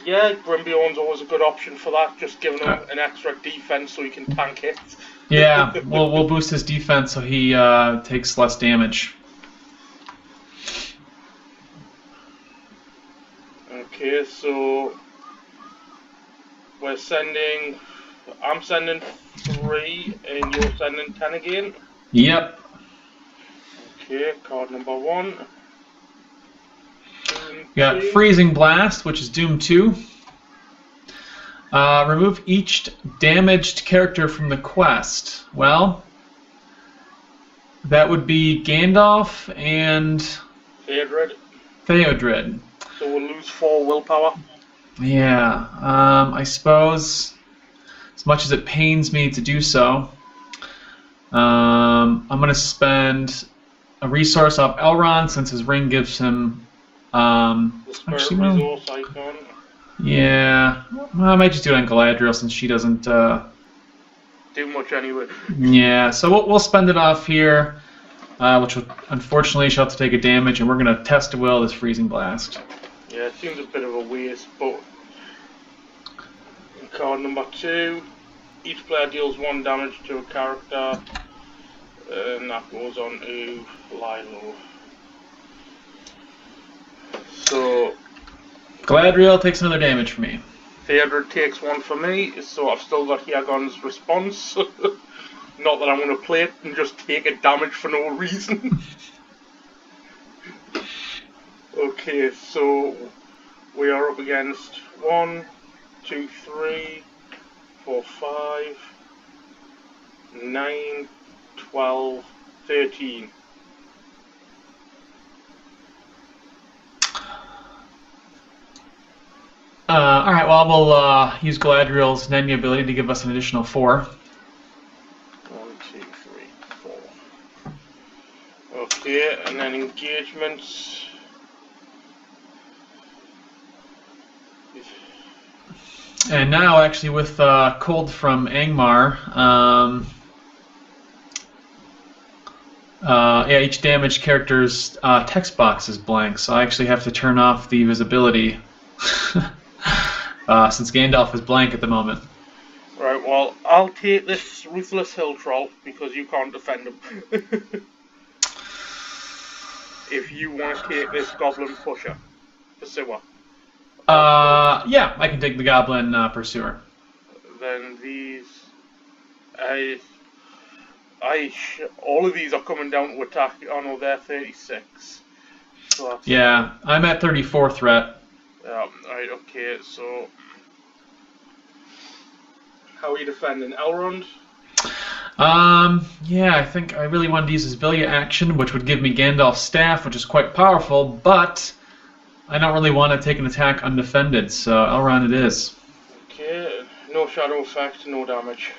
Yeah, Grimbjorn's always a good option for that, just giving him an extra defense so he can tank it. Yeah, we'll boost his defense so he takes less damage. Okay, so I'm sending 3 and you're sending 10 again? Yep. Okay, card number 1. We got Freezing Blast, which is Doom 2. Remove each damaged character from the quest. Well, that would be Gandalf and Theodred. So we'll lose 4 willpower. Yeah, I suppose, as much as it pains me to do so, I'm going to spend a resource off Elrond since his ring gives him... resource icon. Yeah, well, I might just do it on Galadriel since she doesn't... do much anyway. Yeah, so we'll spend it off here, which will, unfortunately she'll have to take a damage, and we're going to test will this Freezing Blast. Yeah, it seems a bit of a waste, but card number 2, each player deals 1 damage to a character, and that goes on to Lilo. So Galadriel takes another damage for me. Theodred takes 1 for me, so I've still got Hiagon's response. Not that I'm going to play it and just take a damage for no reason. Okay, so we are up against 1, 2, 3, 4, 5, 9, 12, 13. Alright, well, we'll use Galadriel's Nenya ability to give us an additional 4. 1, 2, 3, 4. Okay, and then engagements. And now, actually, with Cold from Angmar, yeah, each damaged character's text box is blank, so I actually have to turn off the visibility since Gandalf is blank at the moment. Right, well, I'll take this Ruthless Hill Troll because you can't defend him. If you want to take this Goblin Pursuer. Yeah, I can take the Goblin Pursuer. Then these... all of these are coming down to attack. Oh no, they're 36. So that's... Yeah, I'm at 34 threat. Right, okay, so... How are you defending? Elrond? Yeah, I think I really wanted to use his Vilya action, which would give me Gandalf's staff, which is quite powerful, but I don't really want to take an attack undefended, so Elrond it is. Okay, no shadow effect, no damage.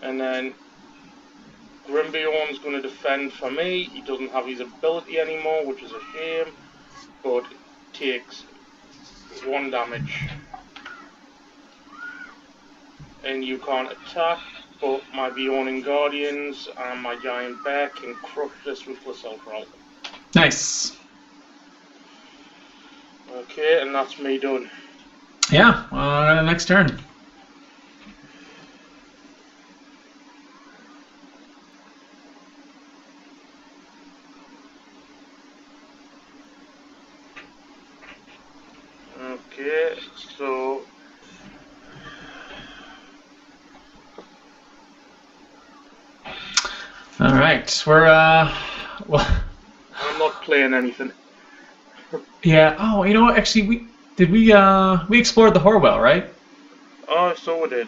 And then Grimbjorn's going to defend for me. He doesn't have his ability anymore, which is a shame, but takes 1 damage. And you can't attack, but my Bjorn Guardians and my Giant Bear can crush this Ruthless Hill Troll. Nice. Okay, and that's me done. Yeah, next turn. So All right, we're well. I'm not playing anything. Yeah. Oh, you know what? Actually, we explored the Horwell, right? Oh, so we did.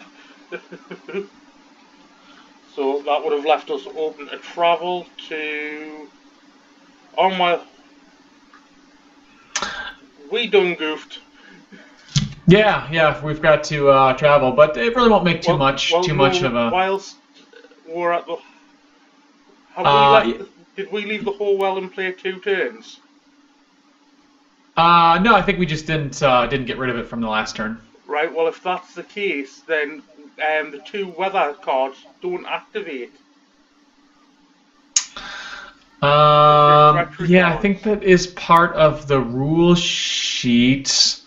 So that would have left us open to travel to. Oh my. We done goofed. Yeah. We've got to travel, but it really won't make too much of a. Whilst we're at the. Did we leave the Horwell and play 2 turns? No, I think we just didn't get rid of it from the last turn. Right. Well, if that's the case, then the 2 weather cards don't activate. Yeah, I think that is part of the rule sheet.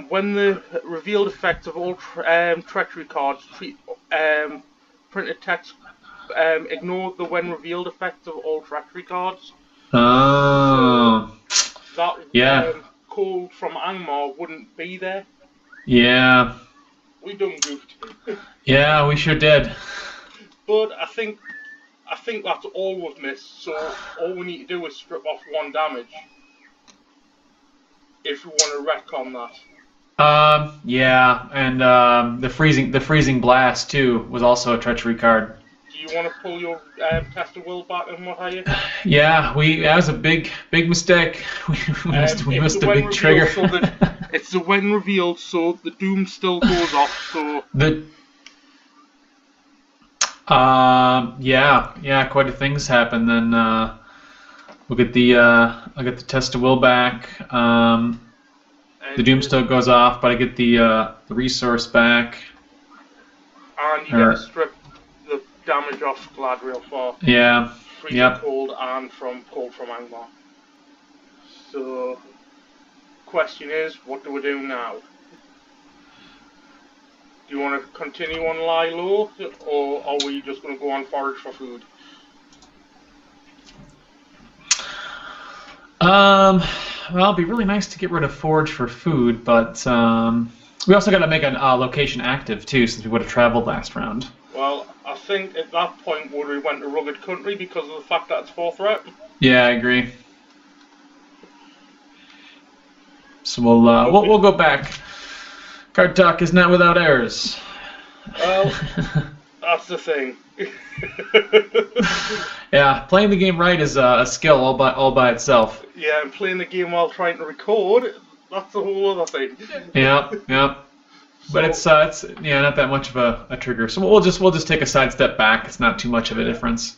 When the revealed effects of all treachery cards printed text ignore the when revealed effects of all treachery cards. Oh. So that code from Angmar wouldn't be there. Yeah. We done goofed. Yeah, we sure did. But I think that's all we've missed. So all we need to do is strip off 1 damage. If we want to retcon that. Yeah, and the freezing blast too was also a treachery card. Do you want to pull your test of will back and what have you? Yeah, that was a big mistake. We missed a big trigger. So it's the when revealed, so the doom still goes off. So yeah, quite a thing's happened. Then we'll get I'll get the test of will back. The doom still goes off, but I get the resource back. And you get to strip the damage off Gladriel for freezing cold and from Angmar. So, question is, what do we do now? Do you want to continue on lie low, or are we just going to go on forage for food? Well, it'd be really nice to get rid of forage for food, but we also got to make a location active too, since we would have traveled last round. Well, I think at that point we went to rugged country because of the fact that it's 4th threat. Yeah, I agree. So we'll go back. Card talk is not without errors. Well, that's the thing. Yeah, playing the game right is a skill all by itself. Yeah, and playing the game while trying to record, that's a whole other thing. Yeah. But it's not that much of a trigger. So we'll just take a side step back. It's not too much of a difference.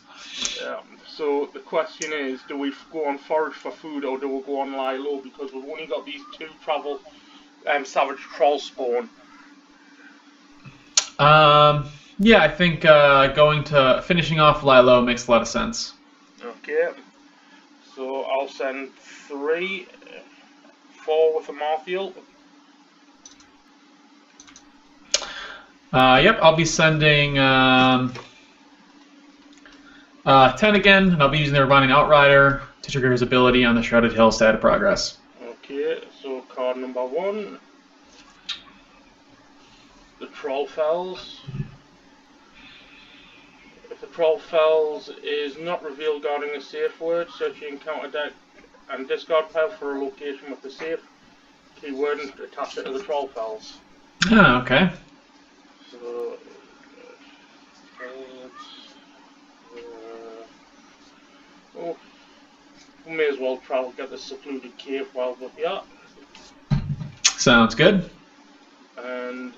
Yeah. So the question is, do we go on forage for food or do we go on lie low, because we've only got these 2 travel savage troll spawn. Yeah, I think finishing off lie low makes a lot of sense. Okay. So I'll send 3, 4 with a Marthiel. Yep, I'll be sending 10 again, and I'll be using the Reviving Outrider to trigger his ability on the Shrouded Hill stat of progress. Okay, so card number 1. The Troll Fells. If the Troll Fells is not revealed guarding a safe word, search your encounter deck and discard pile for a location with the safe keyword and attach it to the Troll Fells. Ah, okay. So, we may as well travel get the secluded cave while we're here. Sounds good. And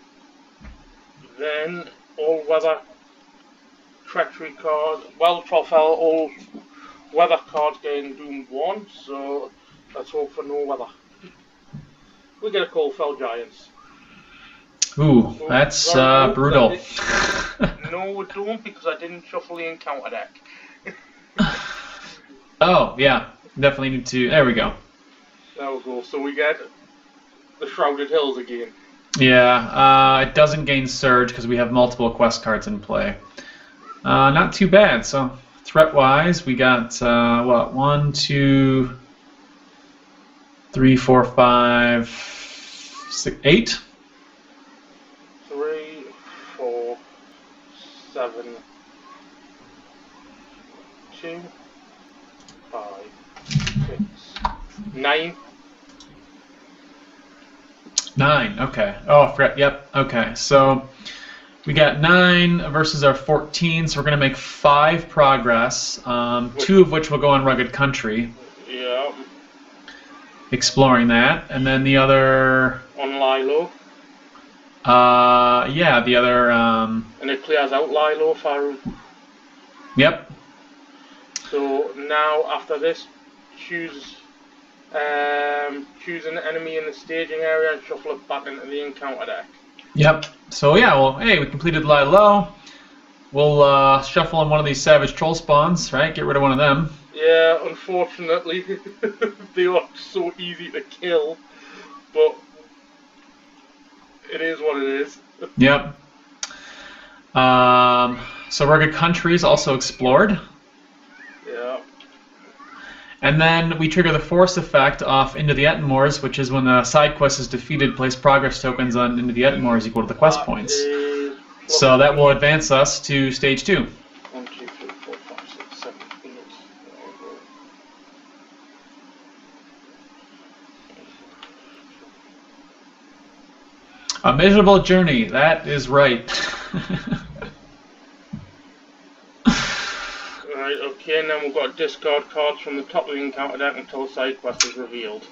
then all weather treachery cards. Well, Trollfell, all weather cards getting doomed 1. So let's hope for no weather. We get a Cold Fell Giants. Ooh, that's brutal. No, we don't, because I didn't shuffle the encounter deck. Oh, yeah. Definitely need to... There we go. There we go. So we get the Shrouded Hills again. Yeah, it doesn't gain Surge because we have multiple quest cards in play. Not too bad. So, threat-wise, we got, 1, 2, 3, 4, 5, 6, 8. 3, 4, 7, 2, 5, 6, 9. 9. Okay. Oh, I forgot. Yep. Okay. So we got 9 versus our 14, so we're going to make 5 progress, 2 of which will go on rugged country. Yeah. Exploring that, and then the other... On Lilo. Yeah, the other... And it clears out Lilo for... Yep. So now, after this, choose an enemy in the staging area and shuffle it back into the encounter deck. Yep. So yeah, well, hey, we completed Lilo. We'll shuffle on one of these savage troll spawns, right? Get rid of one of them. Yeah, unfortunately, they are so easy to kill, but it is what it is. Yep. So rugged country is also explored. Yeah. And then we trigger the force effect off Into the Ettenmoors, which is when the side quest is defeated, place progress tokens on Into the Ettenmoors equal to the quest points. So that will advance us to stage 2. 1, 2, 3, 4, 5, 6, 7, 8. A miserable journey, that is right. Right, okay, and then we've got to discard cards from the top of the encounter deck until the side quest is revealed.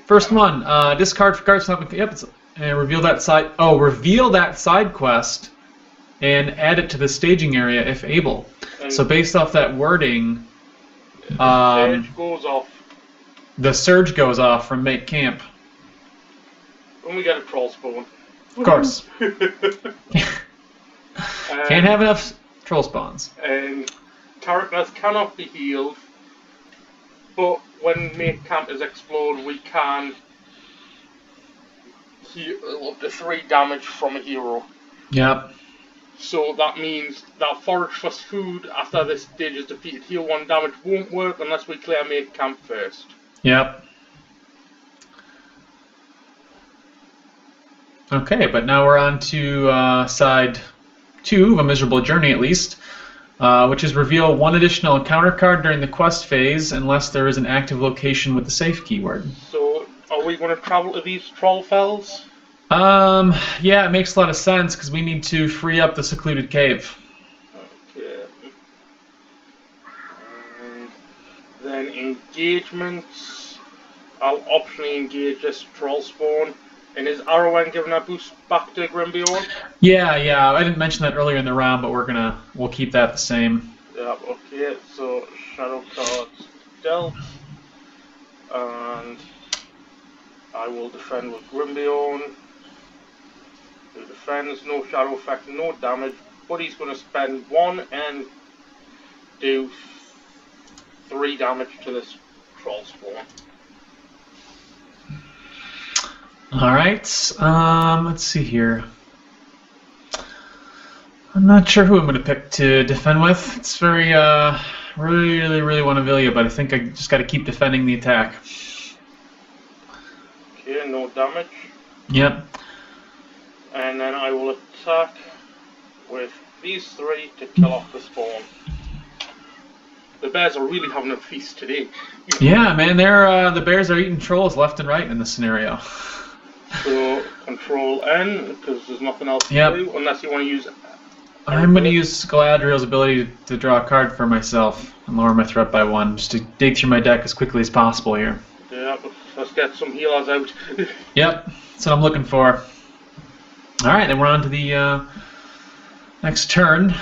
First one, discard for cards. Yep, reveal that side. Oh, reveal that side quest, and add it to the staging area if able. And so based off that wording, surge goes off. The surge goes off from make camp. When we get a troll spawn. Of course. Can't have enough troll spawns. And characters cannot be healed, but when make camp is explored, we can heal up to 3 damage from a hero. Yep. So that means that forage for food after this stage is defeated, heal 1 damage won't work unless we clear make camp first. Yep. Okay, but now we're on to side 2 of A Miserable Journey, at least, which is reveal 1 additional encounter card during the quest phase unless there is an active location with the safe keyword. So, are we going to travel to these troll fells? Yeah, it makes a lot of sense because we need to free up the secluded cave. Okay. And then engagements. I'll optionally engage this troll spawn. And is Arwen giving a boost back to Grimbeorn? Yeah, I didn't mention that earlier in the round, but we'll keep that the same. Yeah, okay, so shadow cards dealt. And I will defend with Grimbeorn. Who defends, no shadow effect, no damage, but he's going to spend 1 and do 3 damage to this troll spawn. Alright, let's see here. I'm not sure who I'm going to pick to defend with. It's very, really want to Villia, but I think I just got to keep defending the attack. Okay, no damage. Yep. And then I will attack with these 3 to kill off the spawn. The bears are really having a feast today. Yeah, man, the bears are eating trolls left and right in this scenario. So, Control N, because there's nothing else to do, unless you want to use... I'm going to use Galadriel's ability to draw a card for myself and lower my threat by 1, just to dig through my deck as quickly as possible here. Yeah, let's get some healers out. Yep, that's what I'm looking for. Alright, then we're on to the next turn.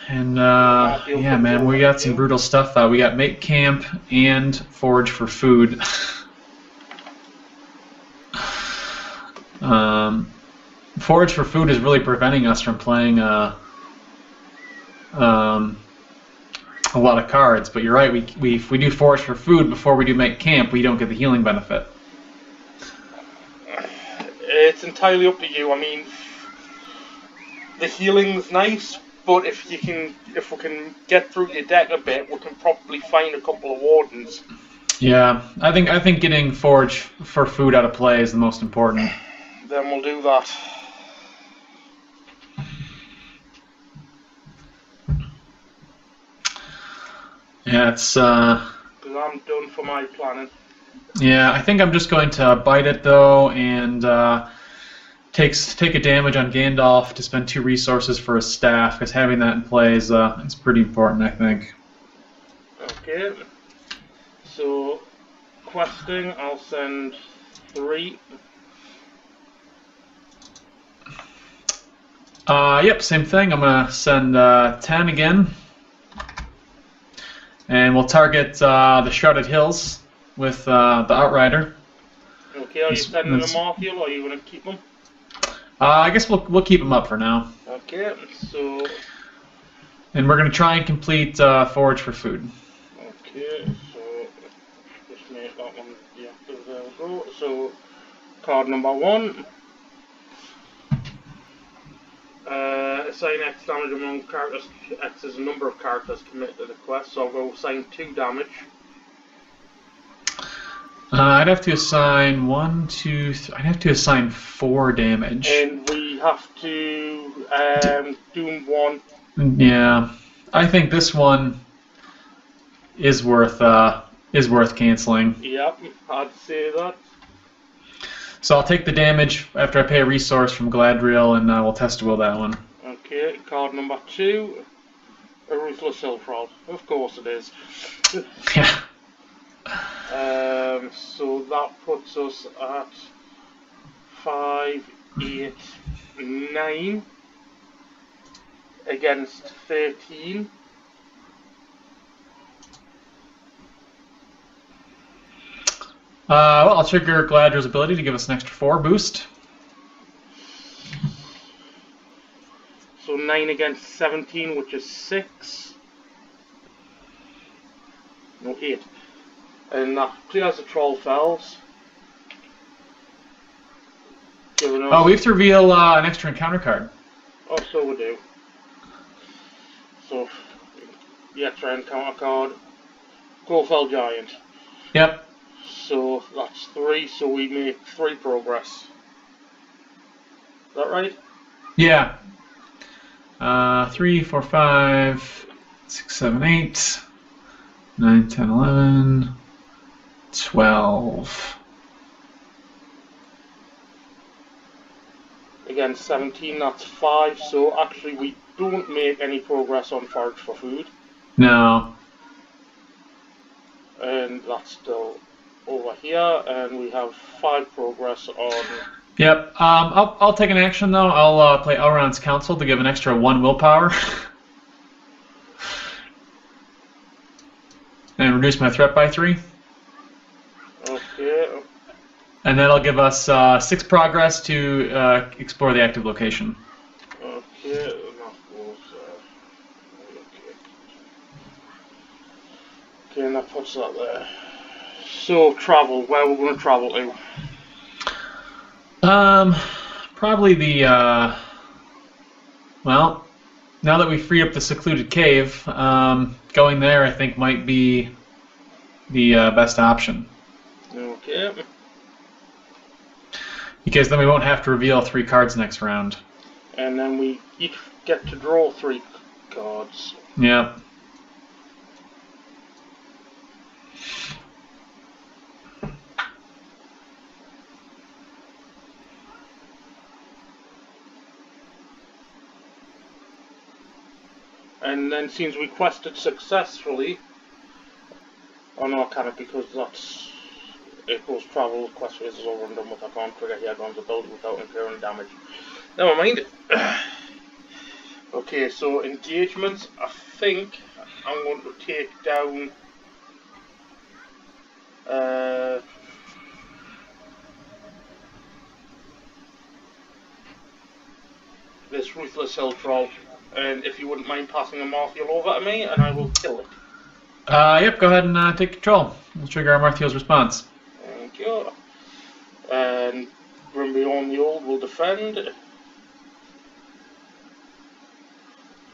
And, yeah, man, we got some brutal stuff. We got Make Camp and Forage for Food. Forage for Food is really preventing us from playing a lot of cards, but you're right, if we do Forage for Food before we do Make Camp, we don't get the healing benefit. It's entirely up to you. I mean, the healing's nice, but if we can get through your deck a bit, we can probably find a couple of wardens. Yeah, I think getting forage for food out of play is the most important. Then we'll do that. Yeah, it's Because I'm done for my planning. yeah, I think I'm just going to bite it though and take a damage on Gandalf to spend 2 resources for his staff, because having that in play is pretty important, I think. Okay. So questing, I'll send 3. Yep, same thing. I'm gonna send 10 again, and we'll target the Shrouded Hills with the Outrider. Okay, are you sending them off here, or are you going to keep them? I guess we'll keep them up for now. Okay, so... And we're gonna try and complete forage for food. Okay, so just make that one deactive. There we go. So card number 1. Assign X damage among characters. X is the number of characters committed to the quest, so I'll go assign 2 damage. I'd have to assign 1, 2, I'd have to assign 4 damage. And we have to doom 1. Yeah, I think this one is worth canceling. Yep, I'd say that. So I'll take the damage after I pay a resource from Gladriel, and we'll test will that one. Okay, card number 2. A Ruthless Hillfrog. Of course it is. Yeah. So that puts us at 5, 8, 9 against 13. Well, I'll trigger Gladriel's ability to give us an extra 4 boost. So 9 against 17, which is 6. No, 8. And that clears the Troll Fells. Oh, we have to reveal an extra encounter card. Oh, so we do. So, the extra encounter card. Trollfell Giant. Yep. So that's 3, so we make 3 progress. Is that right? Yeah. 3, 4, 5, 6, 7, 8, 9, 10, 11, 12. Again, 17, that's 5, so actually we don't make any progress on Forage for Food. No. And that's still over here, and we have 5 progress on... Yep. I'll take an action though. I'll play Elrond's Counsel to give an extra 1 willpower. And reduce my threat by 3. Okay. And that'll give us 6 progress to explore the active location. Okay, and that goes, okay, and that puts that there. So, travel, where we're going to travel to? Probably the, well, now that we free up the secluded cave, going there I think might be the best option. Okay. Because then we won't have to reveal 3 cards next round. And then we each get to draw 3 cards. Yep. And then since we quested successfully, oh no I can't because that's April's travel quest phase is over and done with. I can't trigger Hero ability without incurring damage. Never mind. Okay, so engagements, I think I'm going to take down this Ruthless Hill Troll. And if you wouldn't mind passing a Marthiel over to me, and I will kill it. Yep, go ahead and take control. We'll trigger our Marthiel's response. Thank you. And Grim Beyond the Old will defend.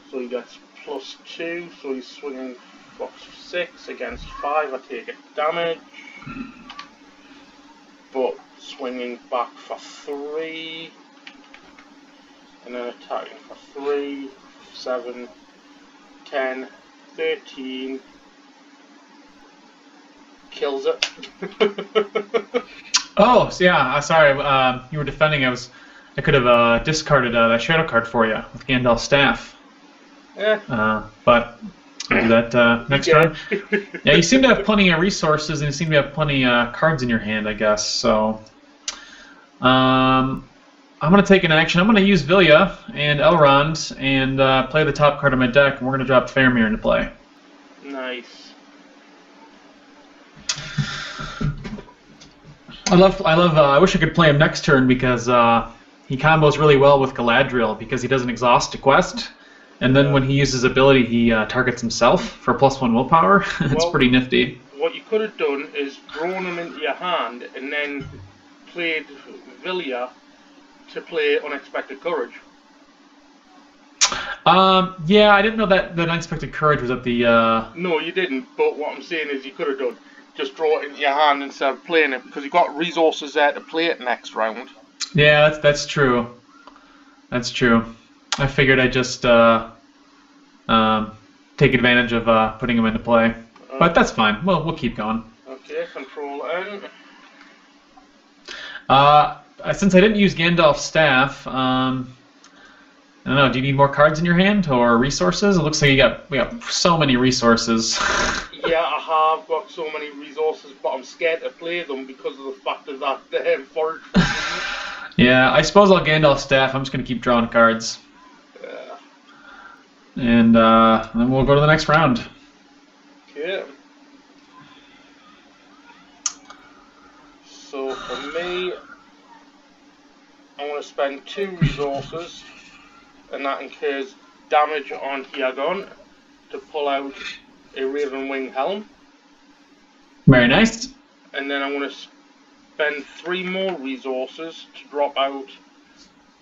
So he gets +2, so he's swinging For 6 against 5, I take a damage. But swinging back for 3. And then attacking for 3, 7, 10, 13. Kills it. Oh, so yeah. Sorry. You were defending. I could have discarded that shadow card for you with Gandalf's staff. Yeah. But I'll do that next round. Yeah, you seem to have plenty of resources, and you seem to have plenty cards in your hand, I guess. So, I'm going to take an action. I'm going to use Vilya and Elrond and play the top card of my deck, and we're going to drop Faramir into play. Nice. I wish I could play him next turn because he combos really well with Galadriel because he doesn't exhaust a quest. And then when he uses ability, he targets himself for +1 willpower. It's pretty nifty. What you could have done is drawn him into your hand and then played Vilya to play Unexpected Courage. Yeah, I didn't know that Unexpected Courage was at the... No, you didn't, but what I'm saying is you could have done. Just draw it into your hand instead of playing it, because you've got resources there to play it next round. Yeah, that's true. That's true. I figured I'd just take advantage of putting him into play. But that's fine. We'll keep going. Okay, Control N. Since I didn't use Gandalf's staff, I don't know, do you need more cards in your hand or resources? It looks like we got so many resources. Yeah, I have got so many resources, but I'm scared to play them because of the fact of that forage. Yeah, I suppose I'll Gandalf's staff. I'm just going to keep drawing cards. Yeah. And then we'll go to the next round. Okay. So for me, I'm going to spend 2 resources, and that incurs damage on Hiagon to pull out a Raven Wing Helm. Very nice. And then I'm going to spend 3 more resources to drop out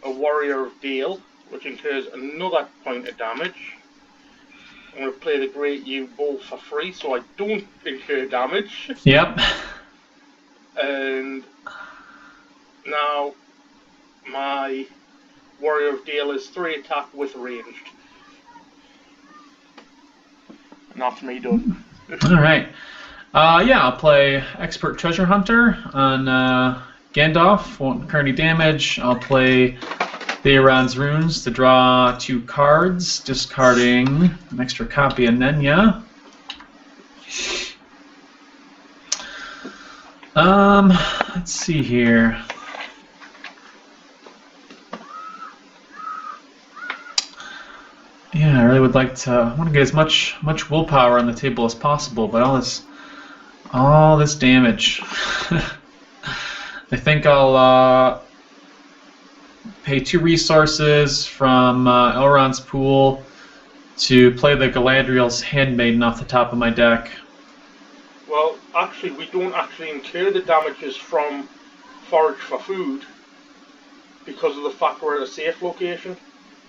a Warrior of Dale, which incurs another point of damage. I'm going to play the Great Yew Bow for free, so I don't incur damage. Yep. And now my Warrior of Dale is 3 attack with ranged. And that's me done. Alright. Yeah, I'll play Expert Treasure Hunter on Gandalf. Won't incur any damage. I'll play Theron's Runes to draw 2 cards, discarding an extra copy of Nenya. Let's see here. Yeah, I really would like to. I want to get as much willpower on the table as possible, but all this damage. I think I'll pay 2 resources from Elrond's pool to play the Galadriel's Handmaiden off the top of my deck. Well, actually, we don't actually incur the damages from Forage for Food because of the fact we're at a safe location.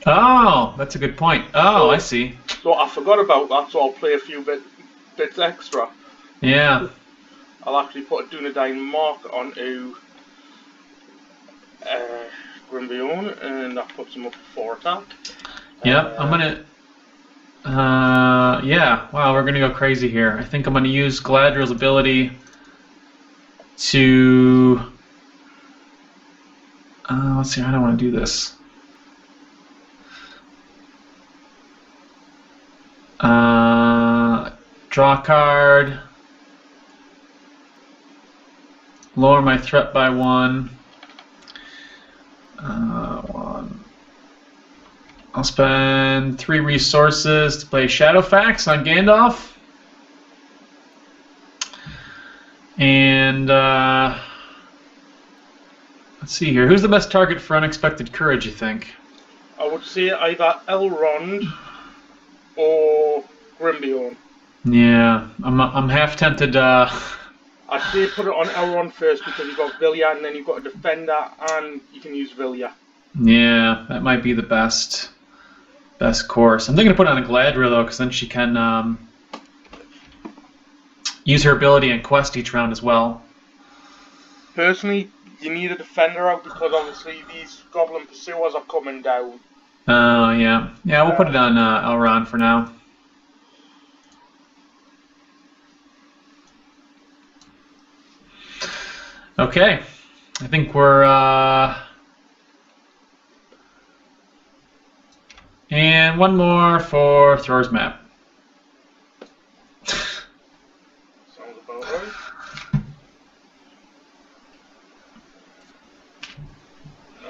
Oh, that's a good point. Oh, I see. So I forgot about that, so I'll play a few bits extra. Yeah. I'll actually put a Dunedain Mark onto Grimbeorn, and that puts him up to 4 attack. Yep, I'm gonna... yeah, wow, we're gonna go crazy here. I think I'm gonna use Galadriel's ability to... let's see, how do I want to do this? Draw a card. Lower my threat by 1. 1. I'll spend 3 resources to play Shadowfax on Gandalf. And let's see here. Who's the best target for Unexpected Courage, you think? I would say either Elrond or Grimbeorn. Yeah, I'm half tempted. I'd say put it on Elrond first because you've got Vilya, and then you've got a defender, and you can use Vilya. Yeah, that might be the best course. I'm thinking to put it on a Galadriel though, because then she can use her ability and quest each round as well. Personally, you need a defender out because obviously these goblin pursuers are coming down. Oh, yeah. Yeah, we'll put it on Elrond for now. Okay. I think we're... And one more for Thrower's Map. Sounds about right.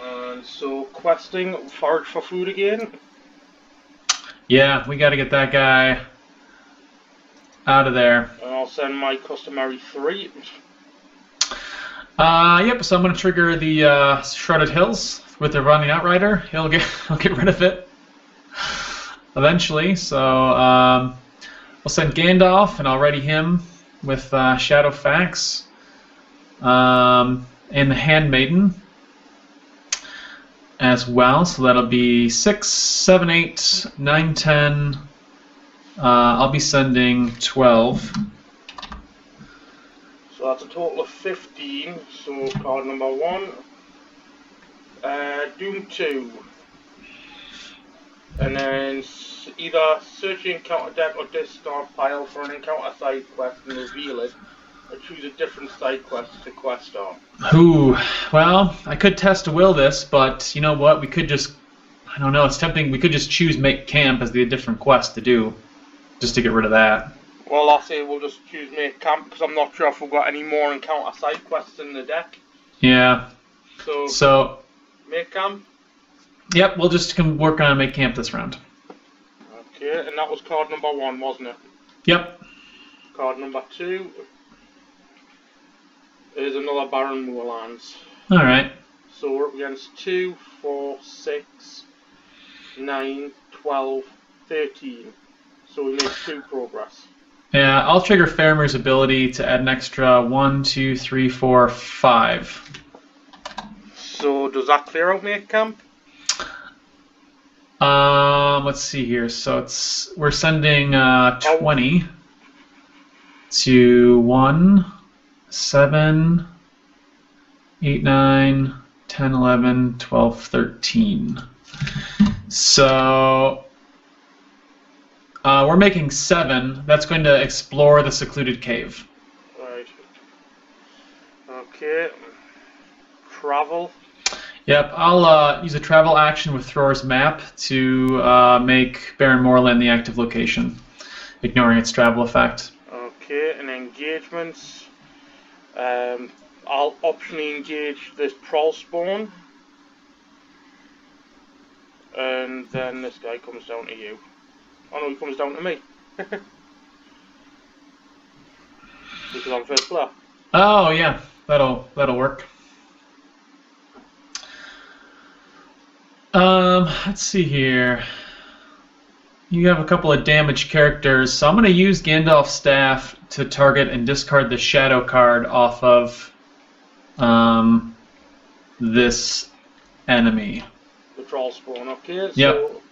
And so, questing, forage for food again. Yeah, we got to get that guy out of there. And I'll send my customary 3. Yep. So I'm going to trigger the Shrouded Hills with the Running Outrider. He'll get rid of it eventually. So we'll send Gandalf, and I'll ready him with Shadowfax and the Handmaiden as well. So that'll be 6, 7, 8, 9, 10. I'll be sending 12. So that's a total of 15. So card number 1. Doom 2. And then either search the encounter deck or discard pile for an encounter side quest and reveal it. Or choose a different side quest to quest on. Ooh, well, I could test to will this, but you know what? We could just, I don't know, it's tempting. We could just choose Make Camp as the different quest to do, just to get rid of that. Well, I'll say we'll just choose Make Camp because I'm not sure if we've got any more encounter side quests in the deck. Yeah. So Make Camp? Yep, we'll just work on Make Camp this round. Okay, and that was card number 1, wasn't it? Yep. Card number 2 is another Baron Moorlands. Alright. So we're up against 2, 4, 6, 9, 12, 13. So we made 2 progress. Yeah, I'll trigger Faramir's ability to add an extra 1, 2, 3, 4, 5. So does that clear out Make Camp? Let's see here. So we're sending 20 to 1, 7, 8, 9, 10, 11, 12, 13. So we're making 7. That's going to explore the secluded cave. Right. Okay. Travel. Yep, I'll use a travel action with Thrower's Map to make Baron Moorland the active location, ignoring its travel effect. Okay, and engagements. I'll optionally engage this troll spawn. And then this guy comes down to you. Oh no, he comes down to me. Because I'm first player. Oh yeah, that'll work. Let's see here. You have a couple of damaged characters, so I'm going to use Gandalf's staff to target and discard the shadow card off of this enemy. The troll spawn, okay. Yep. So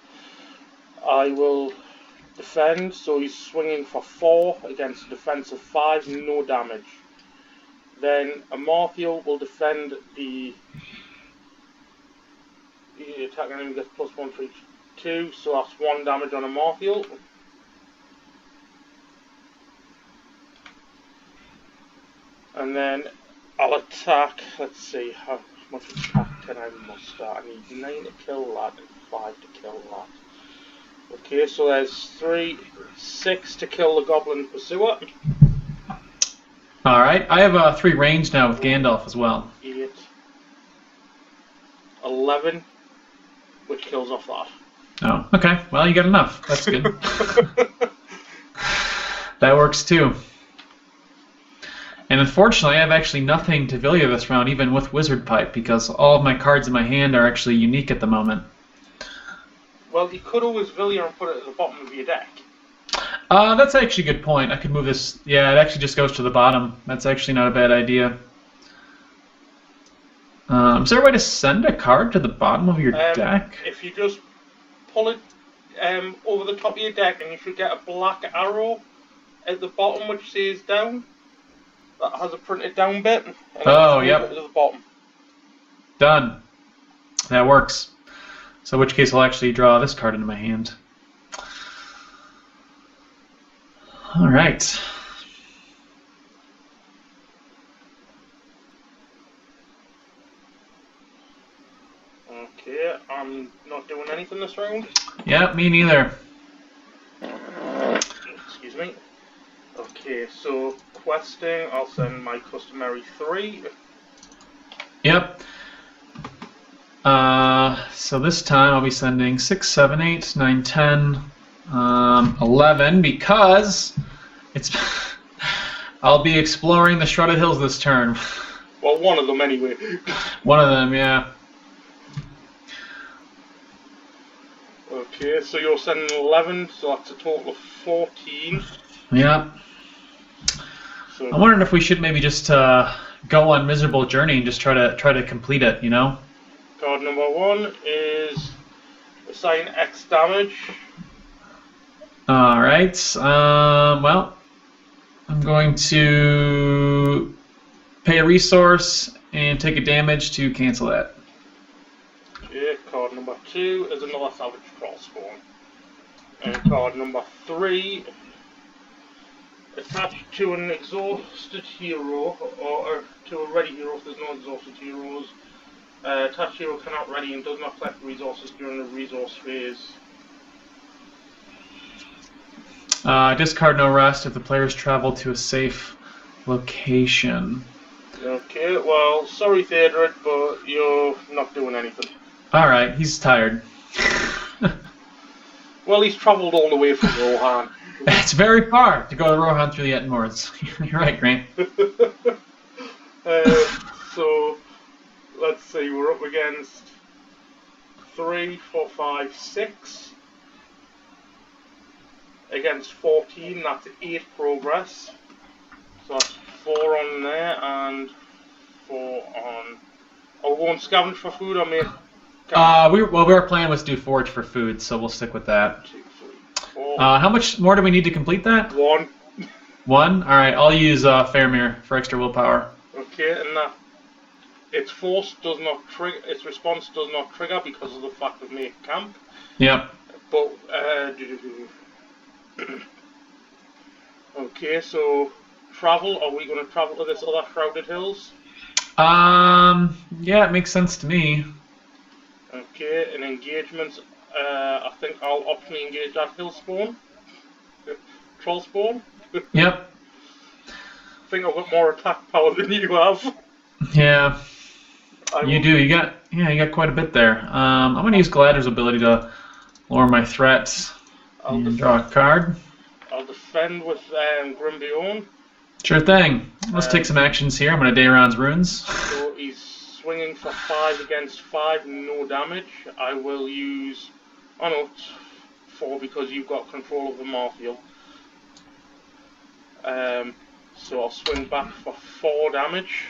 I will defend, so he's swinging for 4 against a defense of 5, no damage. Then Amarthiel will defend the attacking enemy gets +1 for each 2, so that's 1 damage on Amarthiel. And then I'll attack, let's see, how much attack can I muster? I need 9 to kill that and 5 to kill that. Okay, so there's 3, 6 to kill the Goblin Pursuer. Alright, I have 3 range now with Gandalf as well. 8, 11, which kills off that. Oh, okay. Well, you got enough. That's good. That works too. And unfortunately, I have actually nothing to Vilya this round, even with Wizard Pipe, because all of my cards in my hand are actually unique at the moment. Well, you could always Vilya and put it at the bottom of your deck. That's actually a good point. I could move this. Yeah, it actually just goes to the bottom. That's actually not a bad idea. Is there a way to send a card to the bottom of your deck? If you just pull it over the top of your deck, and you should get a black arrow at the bottom which says down. That has a printed down bit. And Oh, yep. It to the bottom. Done. That works. So in which case I'll actually draw this card into my hand. All right. Okay, I'm not doing anything this round. Yep, me neither. Excuse me. Okay, so questing, I'll send my customary 3. Yep. So this time I'll be sending 6, 7, 8, 9, 10, 11 because it's I'll be exploring the Shrouded Hills this turn. Well, one of them anyway. One of them, yeah. Okay, so you're sending 11, so that's a total of 14. Yeah. So I'm wondering if we should maybe just go on Miserable Journey and just try to complete it, you know? card number 1 is assign X damage. All right. Well, I'm going to pay a resource and take a damage to cancel that. Okay, card number 2 is another Savage Crossbone. And card number 3, attached to an exhausted hero, or to a ready hero if there's no exhausted heroes. Attached hero cannot ready and does not collect resources during the resource phase. Discard no rest if the players travel to a safe location. Okay, well, sorry Theodred, but you're not doing anything. Alright, he's tired. Well, he's travelled all the way from Rohan. It's very far to go to Rohan through the Ettenmoors. You're right, Grant. So, let's see, we're up against 3, 4, 5, 6. Against 14, that's 8 progress. So that's 4 on there and 4 on... Are we going scavenge for food or make... Our plan was to do forage for food, so we'll stick with that. 2, 3, 4. How much more do we need to complete that? 1. 1? Alright, I'll use Faramir for extra willpower. Okay, and that... Its force does not trigger... Its response does not trigger because of the fact of make camp. Yep. But, okay, so travel. Are we going to travel to this other Shrouded Hills? Yeah, it makes sense to me. Okay, and engagements. I think I'll optionally engage that hill spawn. Troll spawn. Yep. I think I've got more attack power than you have. Yeah. You do. You got quite a bit there. I'm going to use Gladder's ability to lower my threats. And draw a card. I'll defend with Grimbiorn. Sure thing. Let's take some actions here. I'm going to Dayron's Runes. So he's swinging for 5 against 5, no damage. I will use... Oh no, it's 4 because you've got control of the Marfield. So I'll swing back for 4 damage.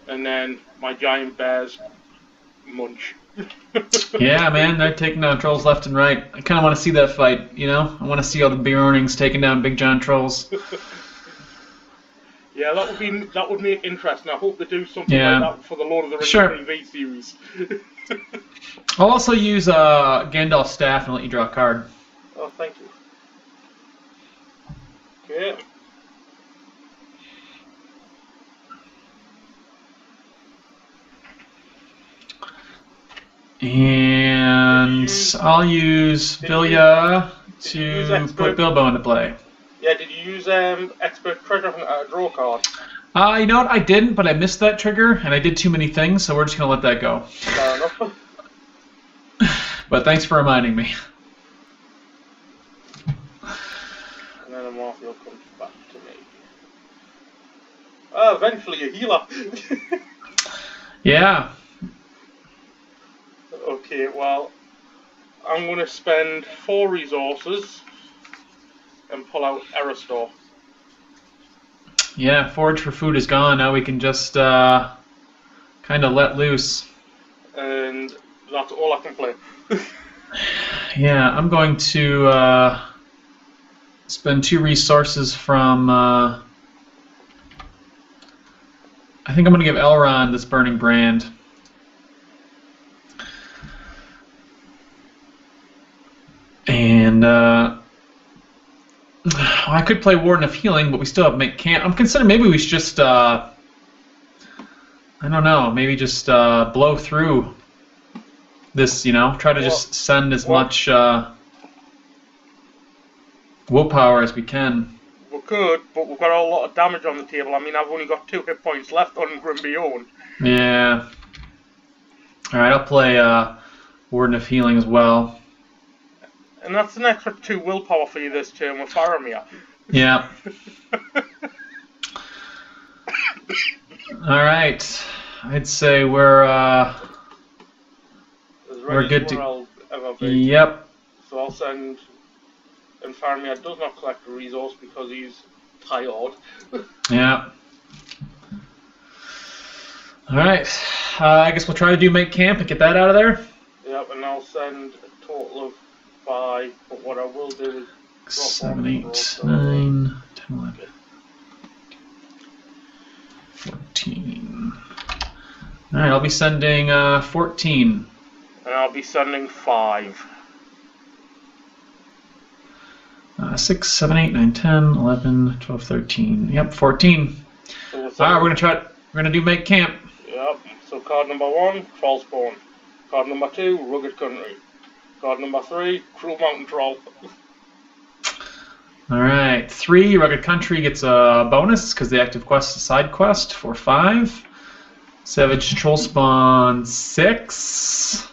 And then my giant bears munch. Yeah, man, they're taking down trolls left and right. I kind of want to see that fight, you know? I want to see all the Bjornings taking down big giant trolls. Yeah, that would make interesting. I hope they do something like that for the Lord of the Rings TV series. I'll also use Gandalf's staff and let you draw a card. Oh, thank you. Okay. And I'll use Vilya to put Bilbo into play. Yeah, did you use Expert Treasure draw card? You know what? I didn't, but I missed that trigger, and I did too many things, so we're just going to let that go. Fair enough. But thanks for reminding me. And then a Marfield comes back to me. Oh, eventually a healer. Yeah. Okay, well, I'm going to spend 4 resources and pull out Erastor. Yeah, forage for food is gone. Now we can just kind of let loose. And that's all I can play. Yeah, I'm going to spend 2 resources from. I think I'm going to give Elrond this Burning Brand. And I could play Warden of Healing, but we still have to make camp. I'm considering maybe we should just, I don't know, maybe just blow through this, you know, try to just send as much willpower as we can. We could, but we've got a lot of damage on the table. I mean, I've only got 2 hit points left on Grimbiorn. Yeah. Alright, I'll play Warden of Healing as well. And that's an extra 2 willpower for you this turn with Faramir. Yeah. Alright. I'd say we're good to... I'll ever be. Yep. So I'll send... And Faramir does not collect a resource because he's tired. Yeah. Alright. I guess we'll try to do make camp and get that out of there. Yep, and I'll send a total of 5, but what I will do is drop 7, 8, 9, 10, 11, 14. Alright, I'll be sending 14. And I'll be sending 5. 6, 7, 8, 9, 10, 11, 12, 13. Yep, 14. So Alright, we're gonna do make camp. Yep, so card number 1, Troll Spawn. Card number 2, Rugged Country. Card number 3, Cruel Mountain Troll. Alright, 3, Rugged Country gets a bonus because the active quest is a side quest for 5. Savage Troll Spawn 6.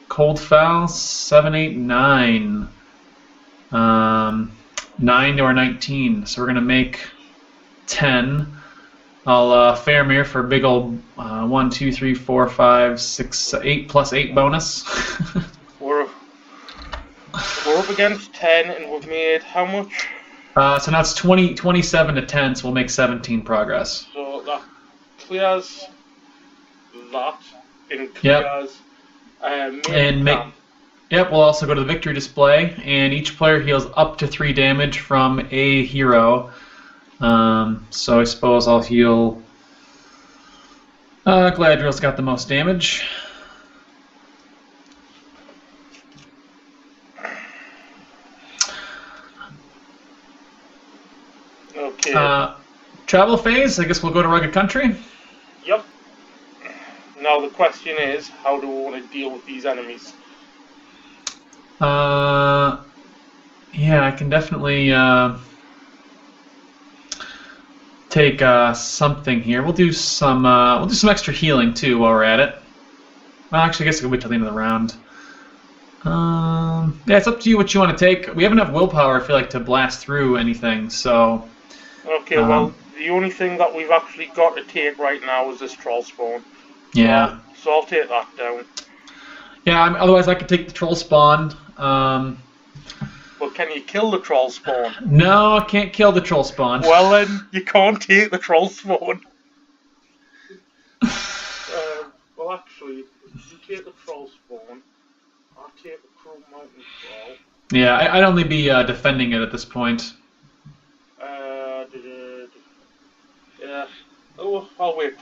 Cold Foul 7, 8, 9. 9 to our 19, so we're gonna make 10. I'll Faramir for a big old 1, 2, 3, 4, 5, 6, 8 plus 8 bonus. We're up against 10 and we've made how much? So now it's 27 to 10, so we'll make 17 progress. So that clears that and clears Yep, we'll also go to the victory display, and each player heals up to 3 damage from a hero. So I suppose I'll heal... Gladriel's got the most damage. Okay. Travel phase, I guess we'll go to Rugged Country. Yep. Now the question is, how do we want to deal with these enemies? Yeah, I can definitely take something here. We'll do some extra healing too while we're at it. Well, actually, I guess I can wait till the end of the round. Yeah, it's up to you what you want to take. We have enough willpower, I feel like, to blast through anything. So. Okay, well, the only thing that we've actually got to take right now is this troll spawn. Yeah. So I'll take that down. Yeah. Otherwise, I could take the troll spawn. Well, can you kill the troll spawn? No, I can't kill the troll spawn. Well, then you can't take the troll spawn. Well, actually, if you take the troll spawn, I'll take the Cruel Mountain Troll. Yeah, I'd only be defending it at this point. Yeah. Oh, I'll wait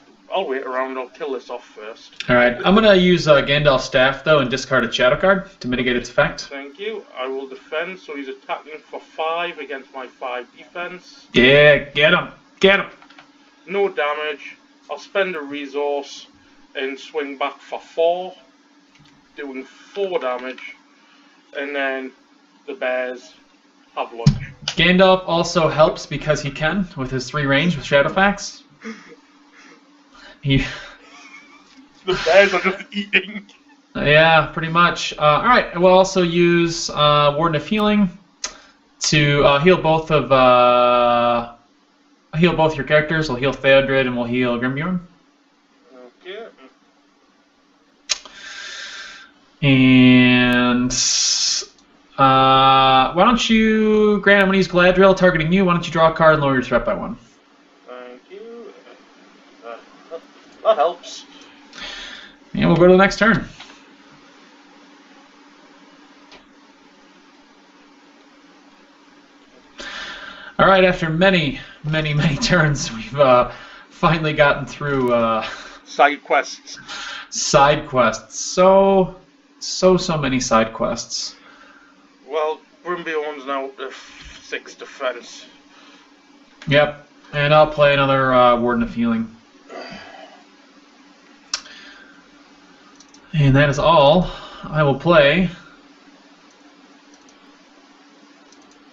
around. I'll kill this off first. All right, I'm gonna use Gandalf's staff though and discard a shadow card to mitigate its effect. Thank you. I will defend. So he's attacking for 5 against my 5 defense. Yeah, get him, get him. No damage. I'll spend a resource and swing back for 4, doing 4 damage, and then the bears have lunch. Gandalf also helps because he can with his 3 range with Shadowfax. The bears are just eating. Yeah, pretty much. All right, we'll also use Warden of Healing to heal both your characters. We'll heal Theodred and we'll heal Grimbiorn. Okay. And why don't you, Grant? I'm going to use Gladriel targeting you. Why don't you draw a card and lower your threat by 1? Thank you. That helps. And we'll go to the next turn. All right, after many turns, we've finally gotten through Side quests. side quests. So many side quests. Well, Brimbion's now up to 6 defense. Yep, and I'll play another Warden of Healing. And that is all I will play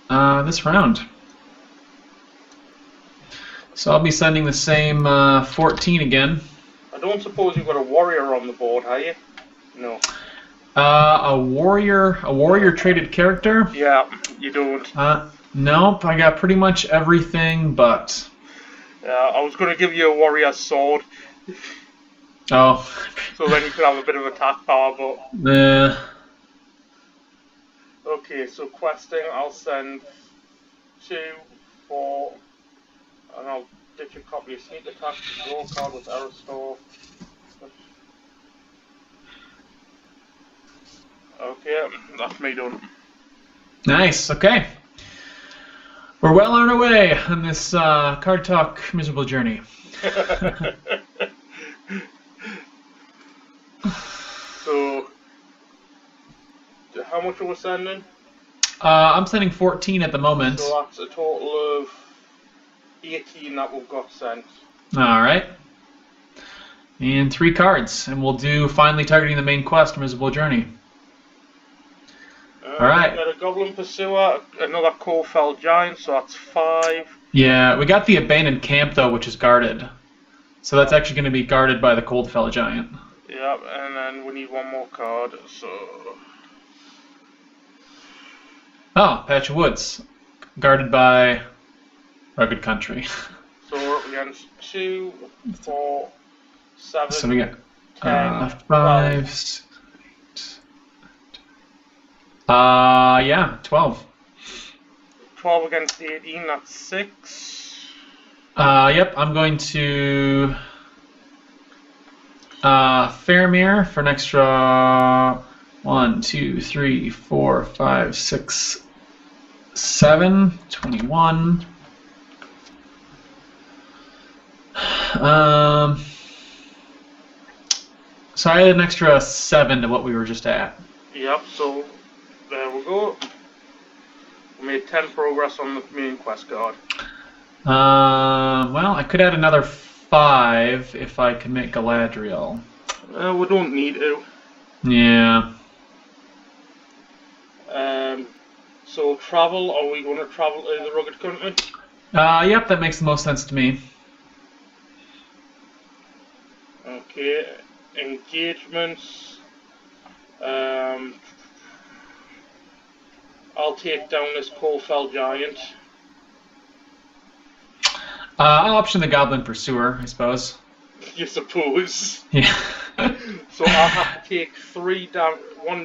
this round. So I'll be sending the same 14 again. I don't suppose you've got a warrior on the board, have you? No. A warrior traded character? Yeah, you don't. Nope, I got pretty much everything but... I was going to give you a warrior sword. Oh. So then you could have a bit of attack power, but... Okay, so questing, I'll send 2, 4, and I'll ditch a copy of Sneak Attack, draw a card with Error Store. Okay, that's me done. Nice, okay. We're well on our way on this Card Talk miserable journey. So, how much are we sending? I'm sending 14 at the moment. So that's a total of 18 that we've got sent. Alright. And 3 cards, and we'll do finally targeting the main quest, Miserable Journey. Alright. We got a Goblin Pursuer, another Cold-Fell Giant, so that's 5. Yeah, we got the Abandoned Camp, though, which is guarded. So that's actually going to be guarded by the Cold-Fell Giant. Yep, and then we need one more card, so... Oh, Patch of Woods. Guarded by Rugged Country. So we're up against 2, 4, 7, So we got 10, 5, 12. 6, 8. Yeah, 12. 12 against 18, that's 6. Yep, I'm going to Faramir for an extra 1, 2, 3, 4, 5, 6, 7, 21. So I had an extra 7 to what we were just at. Yep, so there we go. We made 10 progress on the main quest card. Well, I could add another 5 if I commit Galadriel. We don't need to. Yeah. So travel, are we going to travel to the Rugged Country? Yep, that makes the most sense to me. Okay, engagements. I'll take down this Cold-Fell Giant. I'll option the Goblin Pursuer, I suppose. You suppose. Yeah. So I'll have to take 1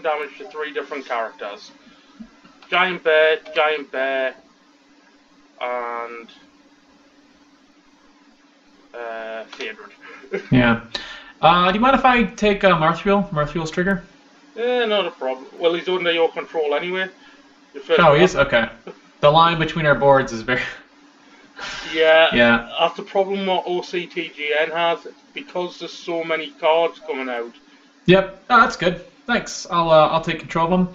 damage to 3 different characters. Giant Bear, and Phaedron. Yeah. Do you mind if I take Marthriel's trigger? Not a problem. Well, he's under your control anyway. Oh, he is? Okay. The line between our boards is very... Yeah. Yeah. That's the problem what OCTGN has, because there's so many cards coming out. Yep. Oh, that's good. Thanks. I'll take control of them.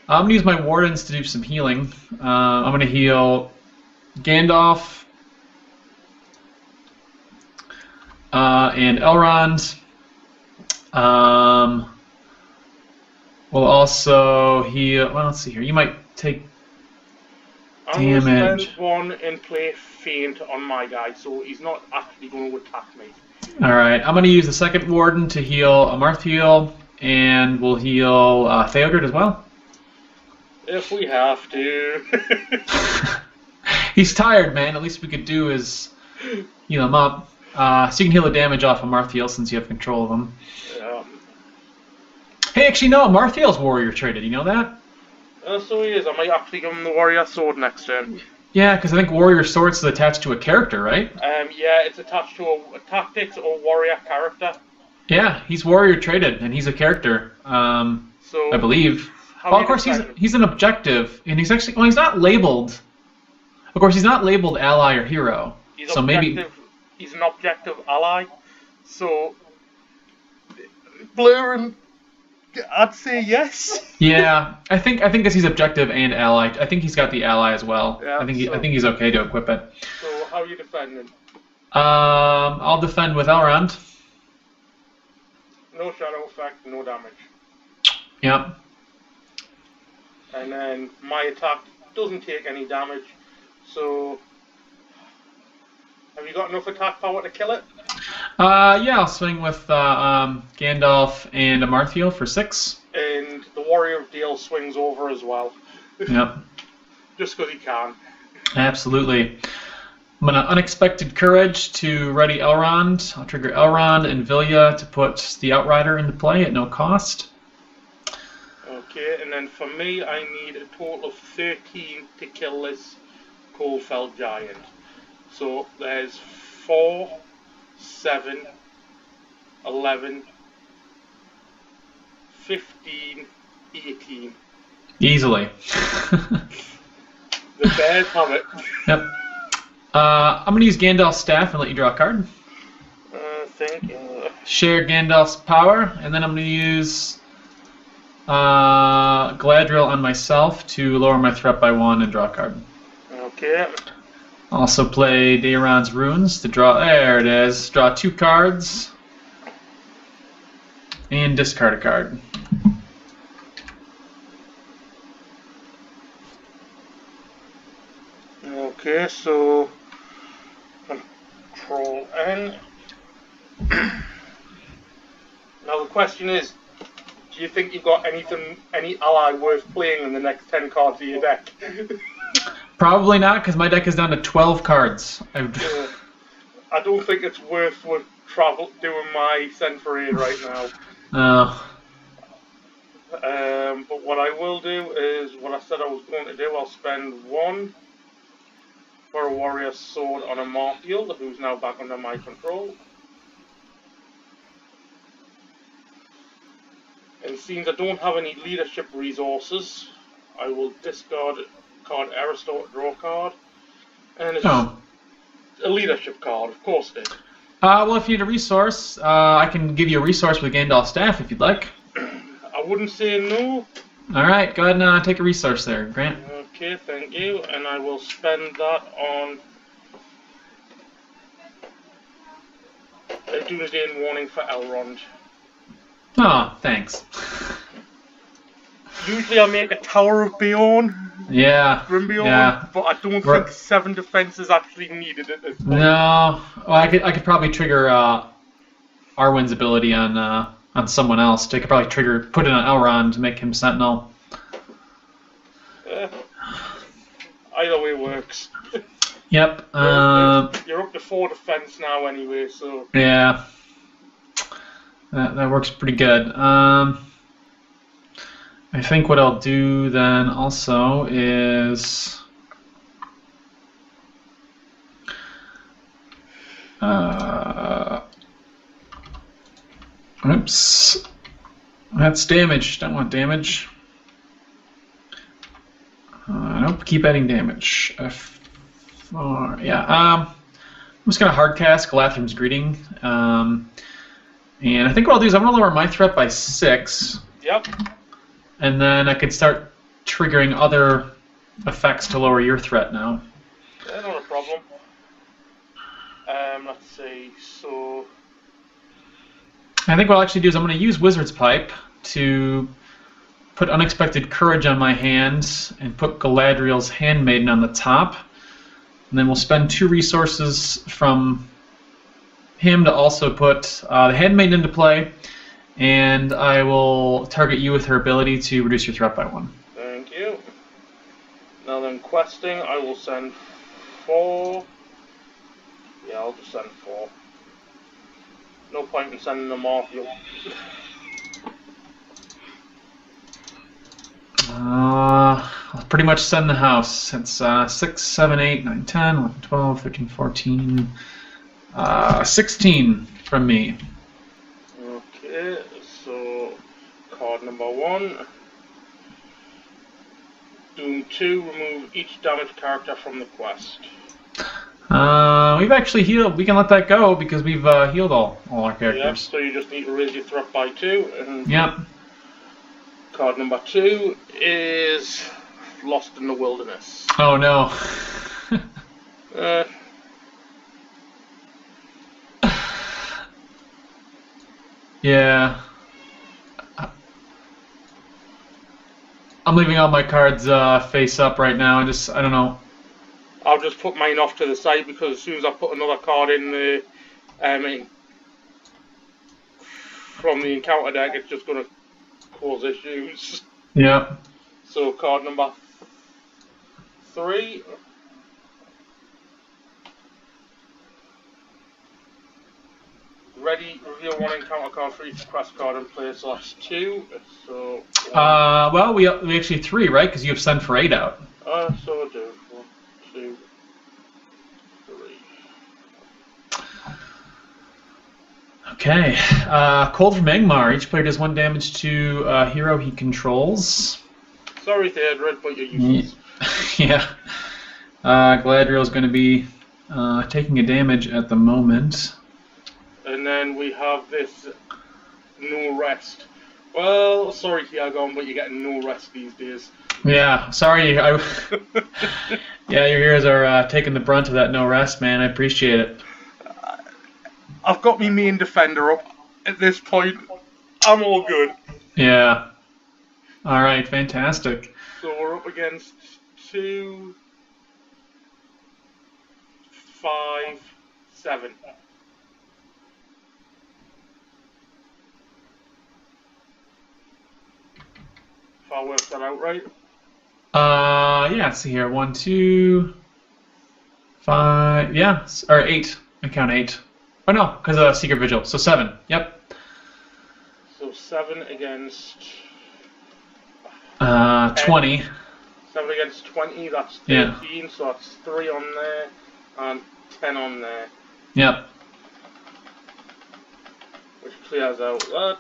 I'm going to use my Wardens to do some healing. I'm going to heal Gandalf and Elrond. We'll also heal... Well, let's see here. You might take damage. I'm going to spend 1 and play Faint on my guy, so he's not actually going to attack me. Alright, I'm going to use the second Warden to heal Amarthiel, and we'll heal Theodred as well. If we have to. He's tired, man. At least we could do is heal him up. So you can heal the damage off of Amarthiel since you have control of him. Yeah. Hey, actually, no, Amarthiel's warrior traded. You know that? So he is. I might actually give him the warrior sword next turn. Yeah, because I think warrior swords is attached to a character, right? Yeah, it's attached to a tactics or warrior character. Yeah, he's warrior traded, and he's a character. I believe. Well, of course, he's an objective, and he's actually... Well, he's not labeled. Of course, he's not labeled ally or hero. He's so objective, maybe he's an objective ally. So Blur, I'd say yes. Yeah, I think because he's objective and ally, I think he's got the ally as well. Yeah, I think he's okay to equip it. So how are you defending? I'll defend with Elrond. No shadow effect, no damage. Yep. And then my attack doesn't take any damage. So have you got enough attack power to kill it? Yeah, I'll swing with Gandalf and Amarthiel for 6. And the Warrior of Dale swings over as well. Yep. Just because he can. Absolutely. I'm going to Unexpected Courage to ready Elrond. I'll trigger Elrond and Vilya to put the Outrider into play at no cost. Okay, and then for me, I need a total of 13 to kill this Coalfell Giant. So there's 4, 7, 11, 15, 18. Easily. The bears have it. Yep. I'm going to use Gandalf's staff and let you draw a card. Thank you. Share Gandalf's power, and then I'm going to use Galadriel on myself to lower my threat by 1 and draw a card. Okay. Also play Daeron's Runes to draw. There it is. Draw 2 cards and discard a card. Okay, so Control N. Now the question is, do you think you've got any ally worth playing in the next 10 cards of your deck? Probably not, because my deck is down to 12 cards. I don't think it's worth doing my Send for Aid right now. No. But what I will do is what I said I was going to do. I'll spend 1 for a Warrior Sword on Amarthiel, who's now back under my control. And since I don't have any leadership resources, I will discard card Aristor, draw a card. And it's a leadership card, of course it is. Well, if you need a resource, I can give you a resource with Gandalf's staff if you'd like. I wouldn't say no. Alright, go ahead and take a resource there, Grant. Okay, thank you. And I will spend that on a Doomsday Warning for Elrond. Oh, thanks. Usually I make a Tower of Bjorn. Yeah. Grimbeorn, yeah. But I don't think 7 defense is actually needed at this point. No. Well, I could probably trigger Arwen's ability on someone else. I could probably put it on Elrond to make him Sentinel. Either way works. Yep. You're up to 4 defense now anyway, so... Yeah. That works pretty good. I think what I'll do then also is... oops. That's damage. Don't want damage. Nope, keep adding damage. Yeah. I'm just going to hardcast Galadriel's Greeting. And I think what I'll do is I'm going to lower my threat by 6. Yep. And then I could start triggering other effects to lower your threat now. Yeah, not a problem. Let's see, so... I think what I'll actually do is I'm going to use Wizard's Pipe to put Unexpected Courage on my hand and put Galadriel's Handmaiden on the top. And then we'll spend 2 resources from him to also put the Handmaiden into play. And I will target you with her ability to reduce your threat by 1. Thank you. Now then, questing, I will send 4. Yeah, I'll just send 4. No point in sending them off. I'll pretty much send the house. It's 6, 7, 8, 9, 10, 11, 12, 13, 14, 16 from me. Okay, so card number 1. Doom 2, remove each damaged character from the quest. We've actually healed. We can let that go because we've healed all our characters. Yep, so you just need to raise your threat by 2. And yep. Card number 2 is Lost in the Wilderness. Oh no. Yeah. I'm leaving all my cards face up right now. I don't know. I'll just put mine off to the side because as soon as I put another card in the from the encounter deck, it's just going to cause issues. Yeah. So card number 3. Ready, reveal 1 encounter card for each quest card and play /2. So. Well, we actually 3, right? Because you have Send for 8 out. So I do. 1, 2, 3. Okay. Cold from Angmar. Each player does 1 damage to a hero he controls. Sorry, Theodred, but you're useless. Yeah. Galadriel's going to be taking a damage at the moment. And then we have this no rest. Well, sorry, Kiagon, but you're getting no rest these days. Yeah, sorry. Yeah, your heroes are taking the brunt of that no rest, man. I appreciate it. I've got my main defender up at this point. I'm all good. Yeah. All right, fantastic. So we're up against 2, 5, 7. If I work that out right. Yeah, let's see here. 1, 2, 5, yeah, or 8. I count 8. Oh no, because of Secret Vigil. So 7. Yep. So 7 against 20. 7 against 20, that's 13, yeah. So that's 3 on there and 10 on there. Yep. Which clears out that.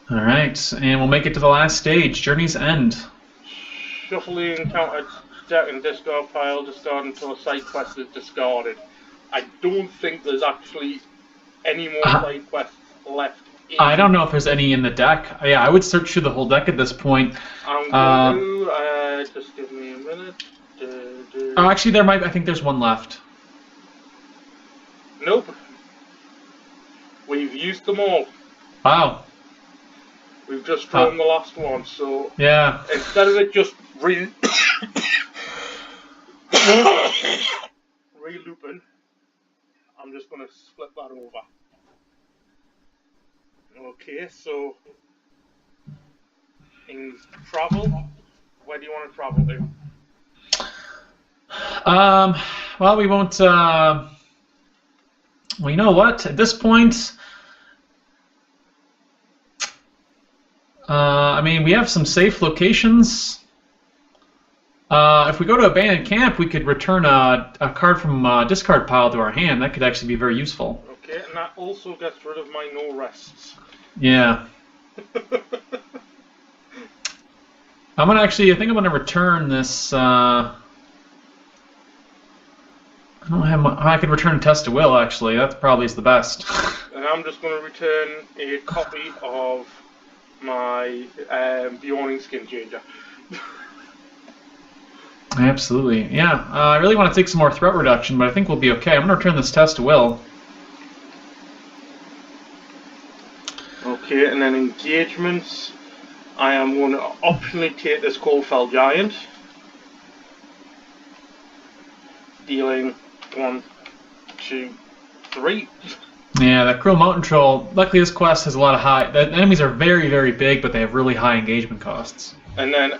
Alright, and we'll make it to the last stage, Journey's End. Shuffle the encounter deck and discard pile, discard until a side quest is discarded. I don't think there's actually any more side quests left. I don't know if there's any in the deck. Yeah, I would search through the whole deck at this point. I'm going to, just give me a minute. Oh, actually, I think there's 1 left. Nope. We've used them all. Wow. We've just drawn the last one, so yeah. Instead of it just re-looping, I'm just going to split that over. Okay, so in travel, where do you want to travel to? Well, we won't. Well, you know what? At this point. I mean, we have some safe locations. If we go to Abandoned Camp, we could return a card from discard pile to our hand. That could actually be very useful. Okay, and that also gets rid of my no rests. Yeah. I think I'm gonna return this. I don't have. I could return a Test of Will. Actually, that probably is the best. And I'm just going to return a copy of my Bjorning Skin Changer. Absolutely, yeah. I really want to take some more threat reduction, but I think we'll be okay. I'm going to return this Test of Will. Okay, and then engagements. I am going to optionally take this Coldfell Giant, dealing 1, 2, 3. Yeah, that Cruel Mountain Troll. Luckily, this quest has a lot of high. The enemies are very, very big, but they have really high engagement costs. And then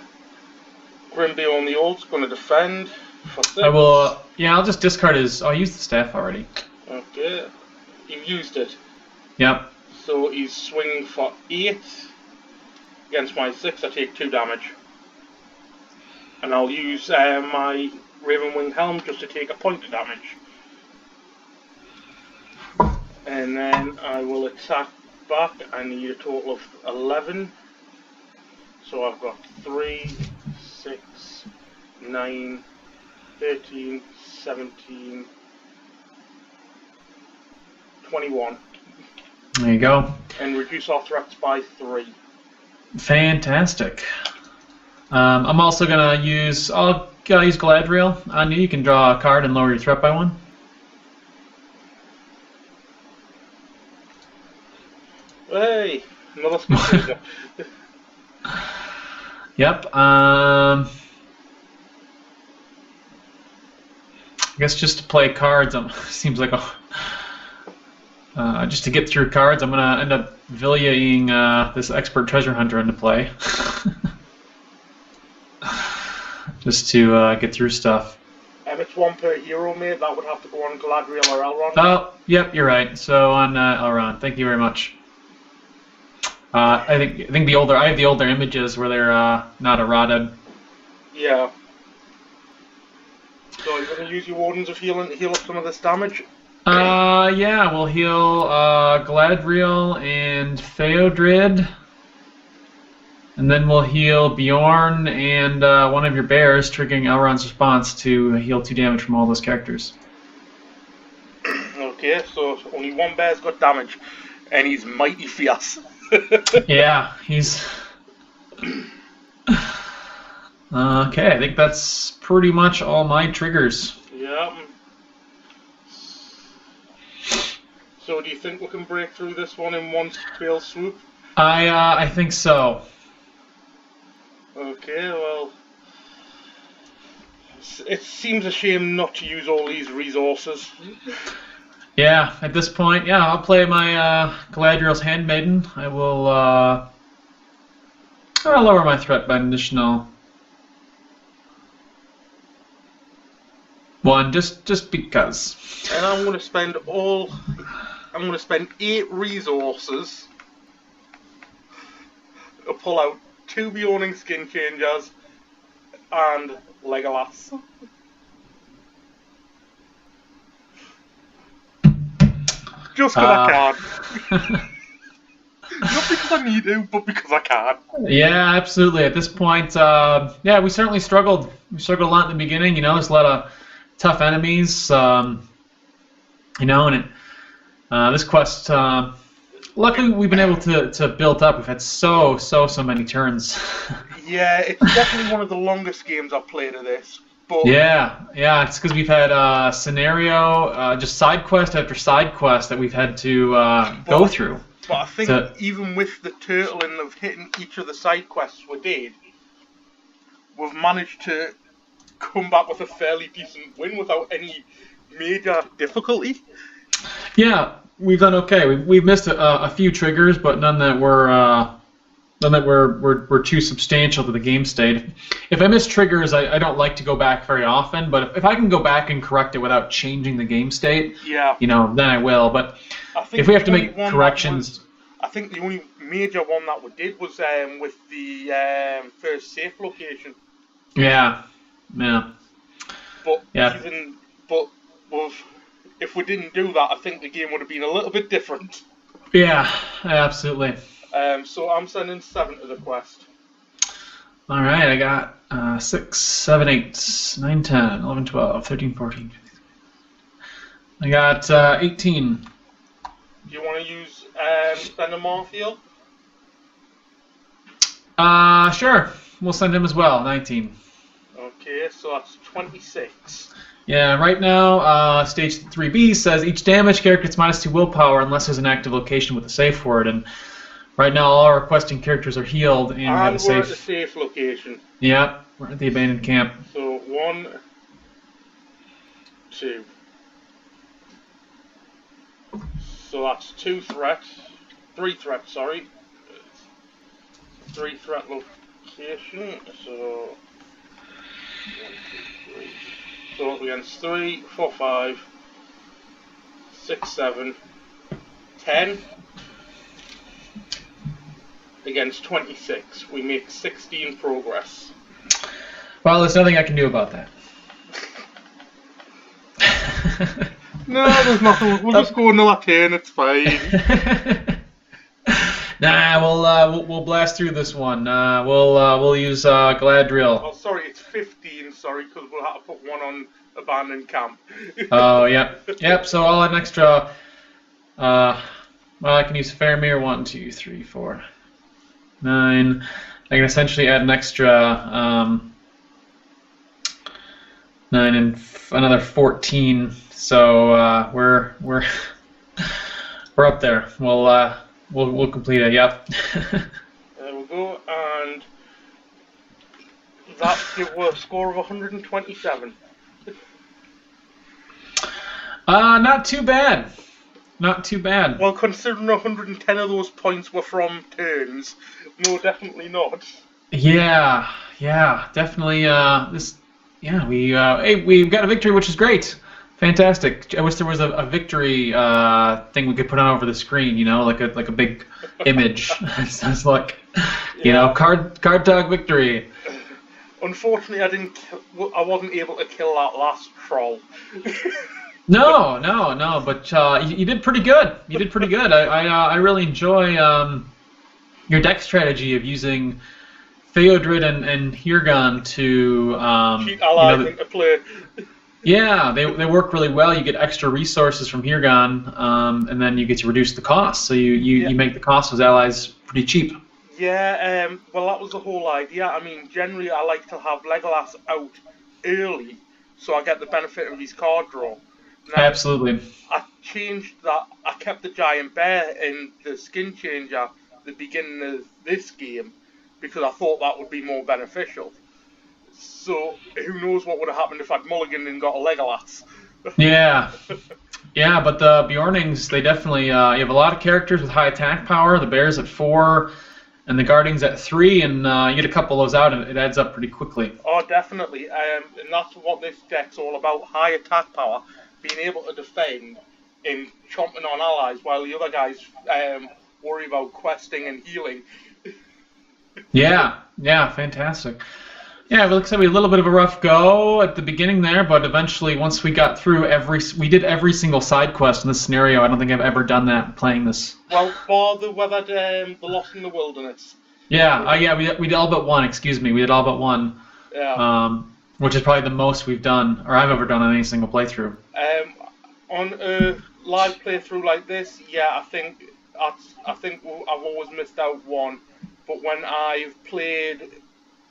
Grimby on the Old's going to defend for 6. I will. Yeah, I'll just discard his. Oh, I used the staff already. Okay, you've used it. Yep. So he's swinging for 8 against my 6. I take 2 damage, and I'll use my Ravenwing Helm just to take a point of damage. And then I will attack back. I need a total of 11. So I've got 3, 6, 9, 13, 17, 21. There you go. And reduce our threats by 3. Fantastic. I'm also gonna use. I'll use Galadriel on you. You can draw a card and lower your threat by 1. Hey, another skill changer. Yep. I guess just to play cards, seems like just to get through cards, I'm gonna end up Vilya-ing this expert treasure hunter into play, just to get through stuff. It's 1 per hero, mate. That would have to go on Galadriel or Elrond. Oh, yep, you're right. So on Elrond. Thank you very much. I think I have the older images where they're not eroded. Yeah. So you're going to use your Wardens of Healing to heal up some of this damage? Yeah, we'll heal Galadriel and Theodred. And then we'll heal Bjorn and one of your bears, triggering Elrond's response to heal 2 damage from all those characters. Okay, so only 1 bear's got damage, and he's mighty fierce. Yeah, he's... Okay, I think that's pretty much all my triggers. Yeah. So do you think we can break through this one in one fell swoop? I think so. Okay, well... It seems a shame not to use all these resources. Yeah, at this point, yeah, I'll play my Galadriel's Handmaiden. I will I'll lower my threat by an additional 1, just because. And I'm going to spend 8 resources to pull out 2 Bjorning Skin Changers and Legolas. Just because I can. Not because I need to, but because I can. Yeah, absolutely. At this point, yeah, we certainly struggled. We struggled a lot in the beginning. You know, there's a lot of tough enemies. You know, and this quest, luckily we've been able to build up. We've had so many turns. Yeah, it's definitely one of the longest games I've played of this. But yeah, it's because we've had scenario, just side quest after side quest that we've had to go through. But I think even with the turtling of hitting each of the side quests we did, we've managed to come back with a fairly decent win without any major difficulty. Yeah, we've done okay. We've missed a few triggers, but none that were too substantial to the game state. If I miss triggers, I don't like to go back very often, but if I can go back and correct it without changing the game state, yeah, you know, then I will. But if we have to make corrections... I think the only major one that we did was with the first safe location. Yeah. But if we didn't do that, I think the game would have been a little bit different. Yeah, absolutely. So I'm sending 7 to the quest. All right, I got 6, 7, 8, 9, 10, 11, 12, 13, 14. I got 18. Do you want to use spend a Marfield? Sure. We'll send him as well. 19. Okay, so that's 26. Yeah, right now, stage 3B says each damage character gets -2 willpower unless there's an active location with a safe word, and right now all our requesting characters are healed and we have a safe. We're at the safe location. Yeah, we're at the abandoned camp. So 1, 2. So that's 3 threats, sorry. 3 threat location, so 1, 2, 3. So up against 3, 4, 5, 6, 7, 10. Against 26. We make 16 progress. Well, there's nothing I can do about that. No, there's nothing. We'll just go another turn, it's fine. Nah, we'll blast through this one. We'll use Galadriel. Oh, sorry, it's 15. Sorry, because we'll have to put one on abandoned camp. Oh, yep. So I'll add an extra. Well, I can use Faramir. 1, 2, 3, 4, 9. I can essentially add an extra 9 and another 14. So we're up there. We'll complete it. Yep. There we go, and that gives a score of 127. Not too bad. Not too bad. Well, considering 110 of those points were from turns, no, definitely not. Yeah, definitely. We've got a victory, which is great. Fantastic. I wish there was a victory thing we could put on over the screen. You know, like a big image. Sounds like, card dog victory. Unfortunately, I wasn't able to kill that last troll. No, but you did pretty good. I really enjoy your deck strategy of using Theodred and Hirgan to cheat allies into play. Yeah, they work really well. You get extra resources from Hirgan, and then you get to reduce the cost. So you make the cost of those allies pretty cheap. Yeah, well, that was the whole idea. I mean, generally, I like to have Legolas out early, so I get the benefit of his card draw. Now, Absolutely. I changed that. I kept the giant bear in the skin changer at the beginning of this game because I thought that would be more beneficial. So who knows what would have happened if I'd mulliganed and got a Legolas. Yeah, but the Bjornings, they definitely, you have a lot of characters with high attack power. The bear's at 4, and the Guardians at 3, and you get a couple of those out, and it adds up pretty quickly. Oh, definitely, and that's what this deck's all about, high attack power, being able to defend and chomping on allies while the other guys worry about questing and healing. Yeah, fantastic. Yeah, it looks like we had a little bit of a rough go at the beginning there, but eventually, once we got through we did every single side quest in this scenario. I don't think I've ever done that playing this. Well, for the Lost in the Wilderness. Yeah, we did all but one. Excuse me, we did all but one. Yeah. Which is probably the most we've done, or I've ever done on any single playthrough. On a live playthrough like this, yeah, I think I've always missed out one, but when I've played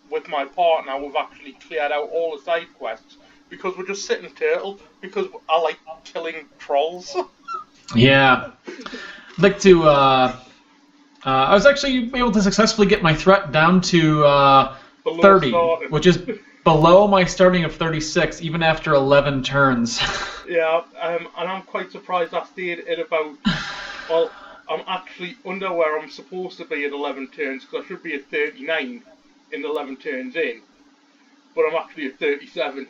with my partner, we've actually cleared out all the side quests because we're just sitting turtle because I like killing trolls. Yeah, I'd like to. I was actually able to successfully get my threat down to 30, which is below my starting of 36, even after 11 turns. Yeah, and I'm quite surprised I stayed at about. Well, I'm actually under where I'm supposed to be at 11 turns because I should be at 39. In 11 turns in, but I'm actually at 37.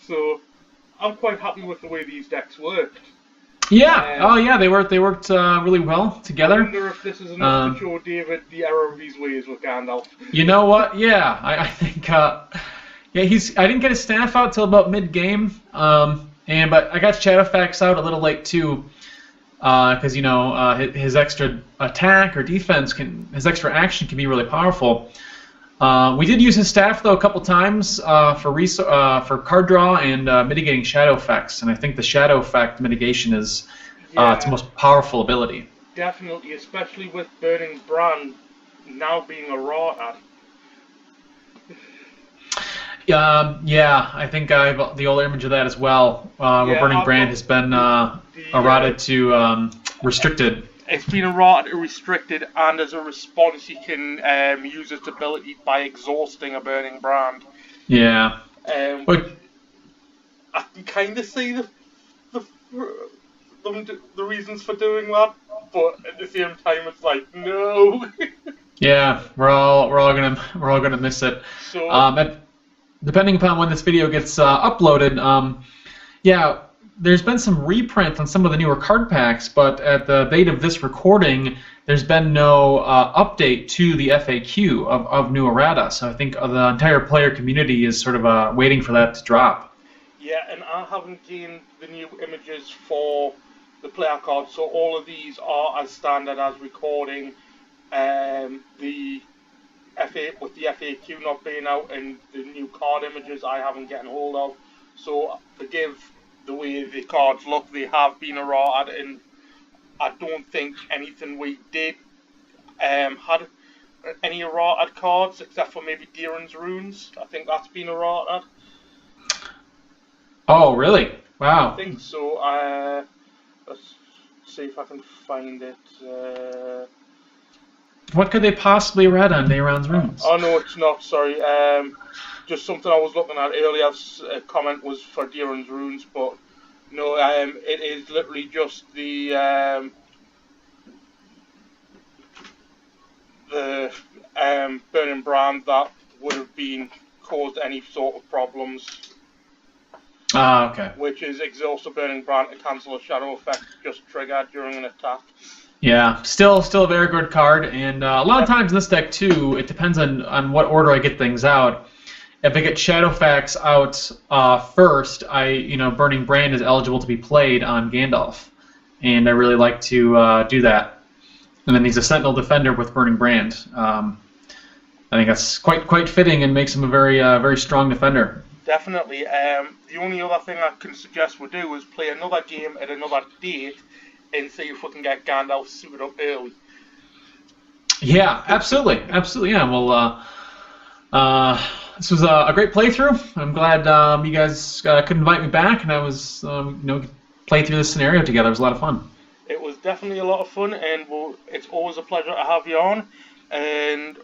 So I'm quite happy with the way these decks worked. Yeah, they worked really well together. I wonder if this is enough to show David the error of his ways with Gandalf. You know what? Yeah, I think I didn't get his staff out till about mid-game, but I got Shadowfax out a little late too. Because his extra attack or defense his extra action can be really powerful. We did use his staff though a couple times for card draw and mitigating shadow effects, and I think the shadow effect mitigation is its most powerful ability. Definitely, especially with Burning Brand now being a rot. I think I have the old image of that as well. Where Burning Brand has been eroded to restricted. It's been eroded to restricted, and as a response, you can use its ability by exhausting a Burning Brand. Yeah. But I can kind of see the reasons for doing that, but at the same time, it's like no. Yeah, we're all gonna miss it. So. Depending upon when this video gets uploaded, there's been some reprint on some of the newer card packs, but at the date of this recording, there's been no update to the FAQ of New Errata, so I think the entire player community is sort of waiting for that to drop. Yeah, and I haven't seen the new images for the player cards. So all of these are as standard as recording. The with the FAQ not being out and the new card images I haven't getting hold of. So forgive the way the cards look. They have been errated, and I don't think anything we did had any errated cards except for maybe Deeran's Runes. I think that's been errated. Oh, really? Wow. I think so. Let's see if I can find it. What could they possibly read on Deeran's Runes? Oh no, it's not. Sorry. Just something I was looking at earlier. A comment was for Deeran's Runes, but no. It is literally just the Burning Brand that would have been caused any sort of problems. Ah, okay. Which is exhaust a Burning Brand to cancel a shadow effect just triggered during an attack. Yeah, still a very good card, and a lot of times in this deck too, it depends on what order I get things out. If I get Shadowfax out first, Burning Brand is eligible to be played on Gandalf, and I really like to do that. And then he's a Sentinel Defender with Burning Brand. I think that's quite fitting and makes him a very strong defender. Definitely. The only other thing I can suggest we do is play another game at another date and see if we can get Gandalf suited up early. Yeah, absolutely. Yeah. Well, this was a great playthrough. I'm glad you guys could invite me back, and I was play through this scenario together. It was a lot of fun. It was definitely a lot of fun, and it's always a pleasure to have you on. And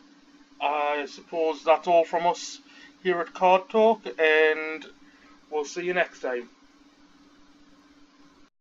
I suppose that's all from us here at Card Talk, and we'll see you next time.